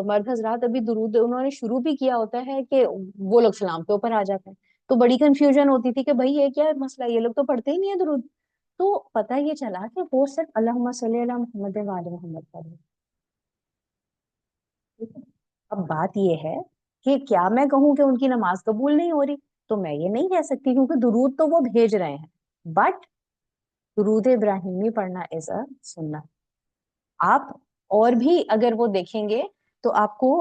مرد حضرات ابھی درود انہوں نے شروع بھی کیا ہوتا ہے کہ وہ لوگ سلام کے اوپر آ جاتے ہیں. تو بڑی کنفیوژن ہوتی تھی کہ بھائی یہ کیا مسئلہ، یہ لوگ تو پڑھتے ہی نہیں ہے درود. تو پتہ یہ چلا کہ وہ صرف اللہم صلی علی محمد و آل محمد پڑھ رہے ہیں. ٹھیک ہے؟ اب بات یہ ہے کہ کیا میں کہوں کہ ان کی نماز قبول نہیں ہو رہی؟ تو میں یہ نہیں کہہ سکتی کیونکہ درود تو وہ بھیج رہے ہیں، بٹ درود ابراہیمی پڑھنا از اے سنت. آپ اور بھی اگر وہ دیکھیں گے تو آپ کو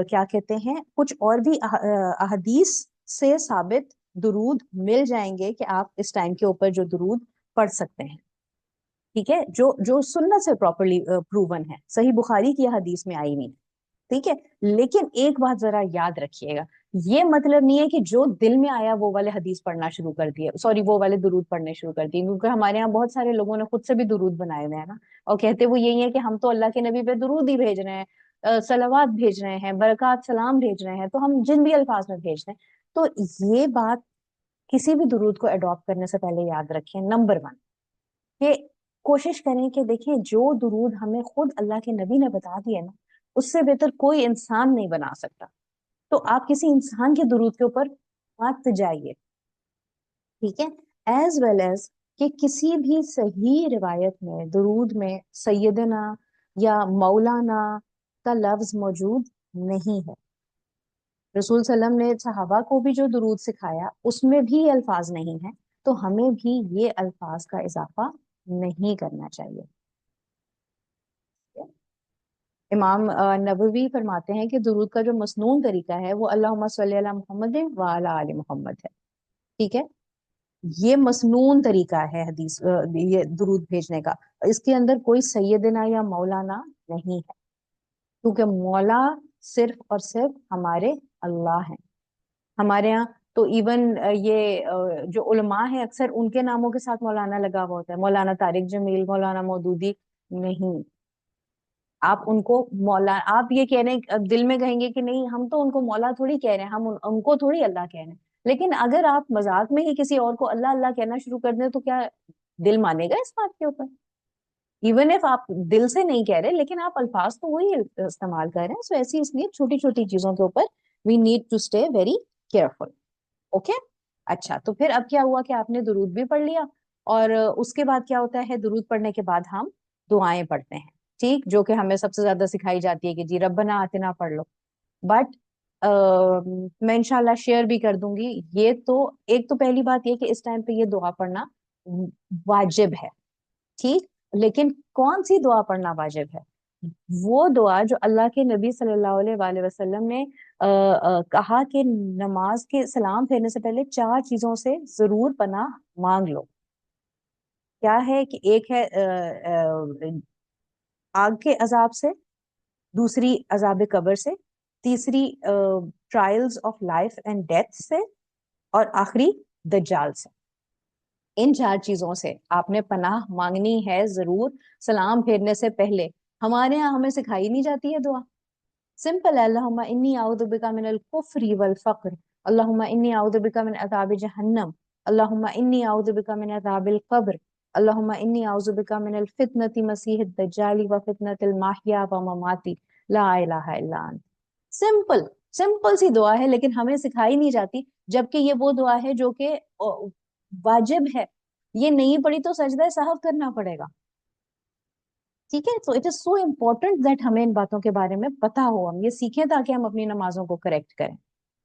کیا کہتے ہیں کچھ اور بھی احادیث سے ثابت درود مل جائیں گے کہ آپ اس ٹائم کے اوپر جو درود پڑھ سکتے ہیں. ٹھیک ہے، جو سنت سے پراپرلی پروون ہے، صحیح بخاری کی حدیث میں آئی نہیں. ٹھیک ہے، لیکن ایک بات ذرا یاد رکھیے گا، یہ مطلب نہیں ہے کہ جو دل میں آیا وہ والے حدیث پڑھنا شروع کر دیے، سوری وہ والے درود پڑھنے شروع کر دیے. کیونکہ ہمارے یہاں بہت سارے لوگوں نے خود سے بھی درود بنائے ہوئے ہیں نا، اور کہتے وہ یہی ہے کہ ہم تو اللہ کے نبی پہ درود ہی بھیج رہے ہیں، صلوات بھیج رہے ہیں، برکات سلام بھیج رہے ہیں، تو ہم جن بھی الفاظ میں بھیج رہے ہیں. تو یہ بات کسی بھی درود کو اڈاپٹ کرنے سے پہلے یاد رکھیں، نمبر 1 کہ کوشش کریں کہ دیکھیں جو درود ہمیں خود اللہ کے نبی نے بتا دیا نا، اس سے بہتر کوئی انسان نہیں بنا سکتا. تو آپ کسی انسان کے درود کے اوپر مت جائیے. ٹھیک ہے، ایز ویل ایز کہ کسی بھی صحیح روایت میں درود میں سیدنا یا مولانا کا لفظ موجود نہیں ہے. رسول صلی اللہ علیہ وسلم نے صحابہ کو بھی جو درود سکھایا اس میں بھی یہ الفاظ نہیں ہیں، تو ہمیں بھی یہ الفاظ کا اضافہ نہیں کرنا چاہیے. امام نبوی فرماتے ہیں کہ درود کا جو مسنون طریقہ ہے وہ اللہم صلی علی محمد وعلی آل محمد ہے. ٹھیک ہے، یہ مسنون طریقہ ہے حدیث یہ درود بھیجنے کا. اس کے اندر کوئی سیدنا یا مولانا نہیں ہے، کیونکہ مولا صرف اور صرف ہمارے اللہ ہیں. ہمارے یہاں تو ایون یہ جو علماء ہیں اکثر ان کے ناموں کے ساتھ مولانا لگا ہوا ہوتا ہے، مولانا طارق جمیل، مولانا مودودی. نہیں، آپ ان کو مولا، آپ یہ کہہ رہے ہیں دل میں کہیں گے کہ نہیں ہم تو ان کو مولا تھوڑی کہہ رہے ہیں، ہم ان کو تھوڑی اللہ کہہ رہے ہیں. لیکن اگر آپ مذاق میں ہی کسی اور کو اللہ اللہ کہنا شروع کر دیں تو کیا دل مانے گا اس بات کے اوپر؟ ایون اف آپ دل سے نہیں کہہ رہے لیکن آپ الفاظ تو وہی استعمال کر رہے ہیں. سو ایسی اس لیے چھوٹی چھوٹی چیزوں کے اوپر we need to stay very careful. Okay, اچھا تو پھر اب کیا ہوا کہ آپ نے درود بھی پڑھ لیا، اور اس کے بعد کیا ہوتا ہے، درود پڑھنے کے بعد ہم دعائیں پڑھتے ہیں. ٹھیک، جو کہ ہمیں سب سے زیادہ سکھائی جاتی ہے کہ جی ربنا آتنا پڑھ لو. بٹ میں انشاءاللہ شیئر بھی کر دوں گی. یہ تو ایک تو پہلی بات یہ کہ اس ٹائم پہ یہ دعا پڑھنا واجب ہے. ٹھیک، لیکن کون سی دعا پڑھنا واجب ہے؟ وہ دعا جو اللہ کے نبی صلی اللہ علیہ وآلہ وسلم نے کہا کہ نماز کے سلام پھیرنے سے پہلے 4 چیزوں سے ضرور پناہ مانگ لو. کیا ہے کہ ایک ہے آگ کے عذاب سے، دوسری عذاب قبر سے، تیسری trials of life and death سے، اور آخری دجال سے. ان 4 چیزوں سے آپ نے پناہ مانگنی ہے ضرور سلام پھیرنے سے پہلے. ہمارے ہاں ہمیں سکھائی نہیں جاتی ہے دعا. سمپل ہے، اللہم انی اعوذ بک من الکفر والفقر، اللہم انی اعوذ بک من عذاب جہنم، اللہم انی اعوذ بک من عذاب القبر، اللہم انی اعوذ بک من الفتنة مسیح الدجال وفتنة المحیا ومماتی لا الہ الا انت. سمپل سمپل سی دعا ہے لیکن ہمیں سکھائی نہیں جاتی، جبکہ یہ وہ دعا ہے جو کہ واجب ہے. یہ نہیں پڑھی تو سجدہ سہو کرنا پڑے گا. ٹھیک ہے، so it is so important that ہمیں ان باتوں کے بارے میں پتا ہو، ہم یہ سیکھیں تاکہ ہم اپنی نمازوں کو کریکٹ کریں.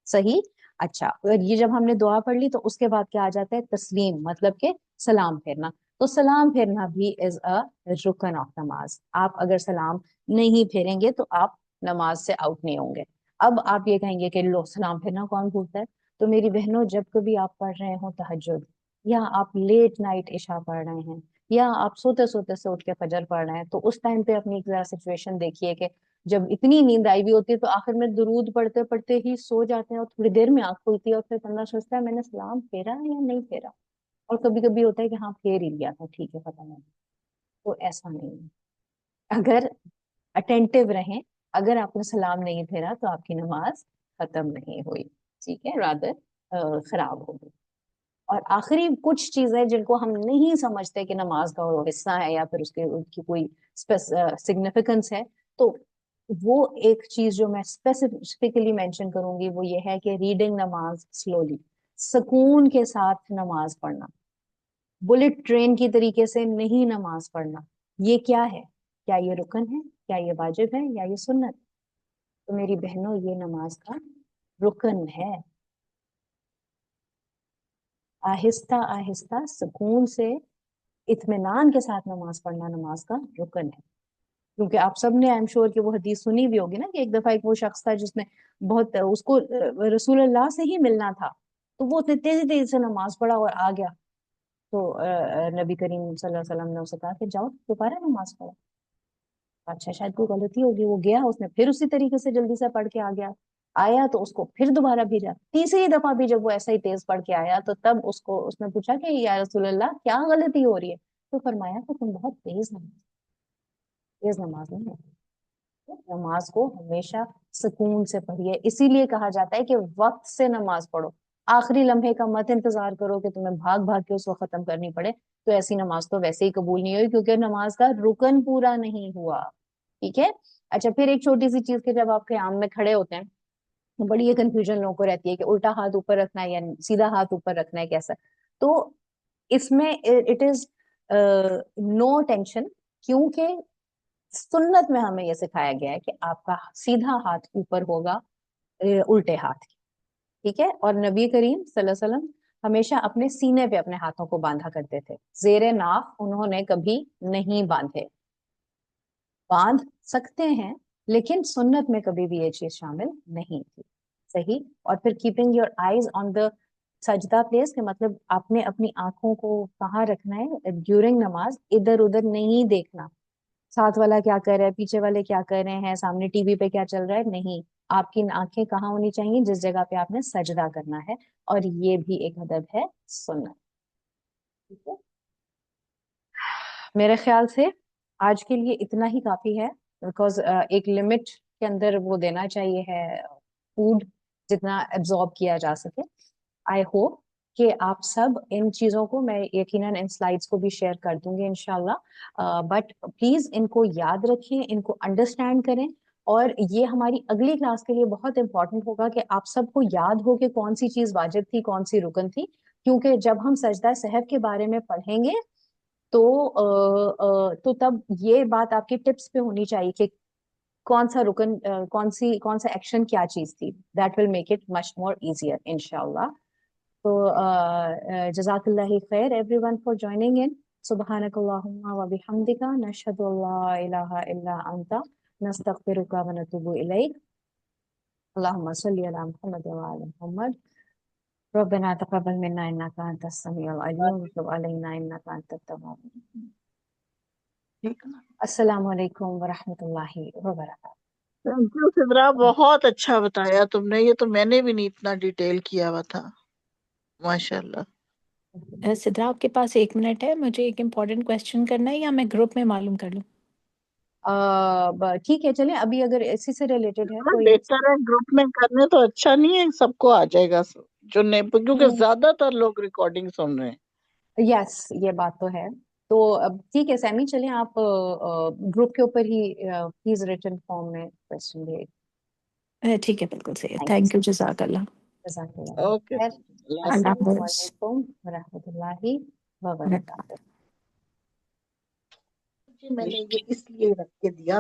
صحیح، اچھا یہ جب ہم نے دعا پڑھ لی تو اس کے بعد کیا آ جاتا ہے، تسلیم، مطلب کہ سلام پھیرنا. تو سلام پھیرنا بھی از اے رکن آف نماز. آپ اگر سلام نہیں پھیریں گے تو آپ نماز سے آؤٹ نہیں ہوں گے. اب آپ یہ کہیں گے کہ لو سلام پھیرنا کون بھولتا ہے؟ تو میری بہنوں جب کبھی آپ پڑھ رہے ہوں تہجد، یا آپ لیٹ نائٹ عشاء پڑھ رہے ہیں، یا آپ سوتے سوتے سے اٹھ کے فجر پڑھ رہے ہیں، تو اس ٹائم پہ اپنی ایک ذرا سچویشن دیکھیے کہ جب اتنی نیند آئی ہوئی ہوتی ہے تو آخر میں درود پڑھتے پڑھتے ہی سو جاتے ہیں، اور تھوڑی دیر میں آنکھ کھلتی ہے اور پھر بندہ سوچتا ہے میں نے سلام پھیرا یا نہیں پھیرا. اور کبھی کبھی ہوتا ہے کہ ہاں پھیر ہی لیا تھا، ٹھیک ہے پتہ نہیں. تو ایسا نہیں ہے. اگر اٹینٹیو رہیں، اگر آپ نے سلام نہیں پھیرا تو آپ کی نماز ختم نہیں ہوئی. ٹھیک ہے، رادر خراب ہوگی. اور آخری کچھ چیزیں جن کو ہم نہیں سمجھتے کہ نماز کا وہ حصہ ہے یا پھر ان کی کوئی سگنیفیکنس ہے، تو وہ ایک چیز جو میں اسپیسیفکلی مینشن کروں گی وہ یہ ہے کہ ریڈنگ نماز سلولی، سکون کے ساتھ نماز پڑھنا، بلٹ ٹرین کی طریقے سے نہیں نماز پڑھنا۔ یہ کیا ہے؟ کیا یہ رکن ہے؟ کیا یہ واجب ہے؟ یا یہ سنت؟ تو میری بہنوں یہ نماز کا رکن ہے۔ آہستہ آہستہ سکون سے اطمینان کے ساتھ نماز پڑھنا نماز کا رکن ہے۔ کیونکہ آپ سب نے I'm sure کہ وہ حدیث سنی بھی ہوگی نا کہ ایک دفعہ ایک وہ شخص تھا جس نے بہت اس کو رسول اللہ سے ہی ملنا تھا، تو وہ اتنے تیزی تیزی سے نماز پڑھا اور آ گیا، تو نبی کریم صلی اللہ علیہ وسلم نے اسے کہا کہ جاؤ دوبارہ نماز پڑھو۔ اچھا شاید کوئی غلطی ہوگی، وہ گیا، اس نے پھر اسی طریقے سے جلدی سے پڑھ کے آ گیا، آیا تو اس کو پھر دوبارہ بھیجا، تیسری دفعہ بھی جب وہ ایسا ہی تیز پڑھ کے آیا تو تب اس نے پوچھا کہ یا رسول اللہ کیا غلطی ہو رہی ہے؟ تو فرمایا کہ تم بہت تیز نماز نہیں ہے، نماز کو ہمیشہ سکون سے پڑھیے۔ اسی لیے کہا جاتا ہے کہ وقت سے نماز پڑھو، آخری لمحے کا مت انتظار کرو کہ تمہیں بھاگ بھاگ کے اس کو ختم کرنی پڑے، تو ایسی نماز تو ویسے ہی قبول نہیں ہوئی کیونکہ نماز کا رکن پورا نہیں ہوا۔ ٹھیک ہے؟ اچھا پھر ایک چھوٹی سی چیز کہ جب آپ قیام میں کھڑے ہوتے ہیں بڑی یہ کنفیوژن لوگوں کو رہتی ہے کہ الٹا ہاتھ اوپر رکھنا ہے یا سیدھا ہاتھ اوپر رکھنا ہے، کیسا؟ تو اس میں اٹ از نو ٹینشن، کیونکہ سنت میں ہمیں یہ سکھایا گیا ہے کہ آپ کا سیدھا ہاتھ اوپر ہوگا الٹے ہاتھ کی، ٹھیک ہے؟ اور نبی کریم صلی اللہ علیہ وسلم ہمیشہ اپنے سینے پہ اپنے ہاتھوں کو باندھا کرتے تھے، زیر ناف انہوں نے کبھی نہیں باندھے۔ باندھ سکتے ہیں لیکن سنت میں کبھی بھی یہ چیز شامل نہیں تھی، صحیح؟ اور پھر کیپنگ یور آئیز آن دا سجدہ پلیس، کہ مطلب آپ نے اپنی آنکھوں کو کہاں رکھنا ہے ڈیورنگ نماز، ادھر ادھر نہیں دیکھنا، ساتھ والا کیا کر رہا ہے، پیچھے والے کیا کر رہے ہیں، سامنے ٹی وی پہ کیا چل رہا ہے، نہیں، آپ کی آنکھیں کہاں ہونی چاہیے؟ جس جگہ پہ آپ نے سجدہ کرنا ہے، اور یہ بھی ایک ادب ہے سنت، ٹھیک ہے؟ میرے خیال سے آج کے لیے اتنا ہی کافی ہے، بیکاز ایک لمٹ کے اندر وہ دینا چاہیے ہے فوڈ جتنا ایبزارب کیا جا سکے۔ آئی ہوپ کہ آپ سب ان چیزوں کو، میں یقیناً ان سلائیڈس کو بھی شیئر کر دوں گی انشاءاللہ، بٹ پلیز ان کو یاد رکھیں، ان کو انڈرسٹینڈ کریں، اور یہ ہماری اگلی کلاس کے لیے بہت امپورٹنٹ ہوگا کہ آپ سب کو یاد ہو کہ کون سی چیز واجب تھی، کون سی رکن تھی، کیونکہ جب ہم سجدہ سہو کے بارے میں پڑھیں گے تو تب یہ بات آپ کی ٹپس پہ ہونی چاہیے کہ کون سا رکن، کون سا ایکشن کیا چیز تھی، that will make it much more easier انشاءاللہ۔ تو جزاک اللہ خیر ایوری ون فار جوائننگ ان، سبحانک اللہم و بحمدک، نشہد ان لا الہ الا انت، نستغفرک و نتوب الیک، اللہم صلی علی محمد و علی محمد، ربنا تقبل منا انک انت السمیع العلیم وتب علینا انک انت التواب الرحیم۔ ٹھیک ہے نا؟ السلام علیکم ورحمۃ اللہ وبرکاتہ۔ تھینک یو سدرا، بہت اچھا بتایا تم نے، یہ تو میں نے بھی نہیں اتنا ڈیٹیل کیا ہوا تھا، ماشاء اللہ۔ سدرا آپ کے پاس 1 منٹ ہے، مجھے ایک امپورٹنٹ کویسچن کرنا ہے یا میں گروپ میں معلوم کر لوں؟ ٹھیک ہے چلیں، ابھی اگر اسی سے ریلیٹڈ ہے کوئی، بہتر ہے گروپ میں کرنے، تو اچھا نہیں ہے، سب کو آ جائے گا جو کیونکہ زیادہ تر لوگ ریکارڈنگ سن رہے ہیں۔ یس یہ بات تو ہے، تو اب ٹھیک ہے سیمی، چلیں آپ گروپ کے اوپر ہی پلیز ریٹن فارم میں کوشچن دے۔ ٹھیک ہے، بالکل صحیح ہے، تھینک یو، جزاک اللہ، جزاک اللہ اوکے، خیر، اللہ اللہ السلام حافظ۔ حافظ۔ علیکم ورحمۃ اللہ وبرکاتہ۔ میں نے یہ اس لیے رکھ کے دیا،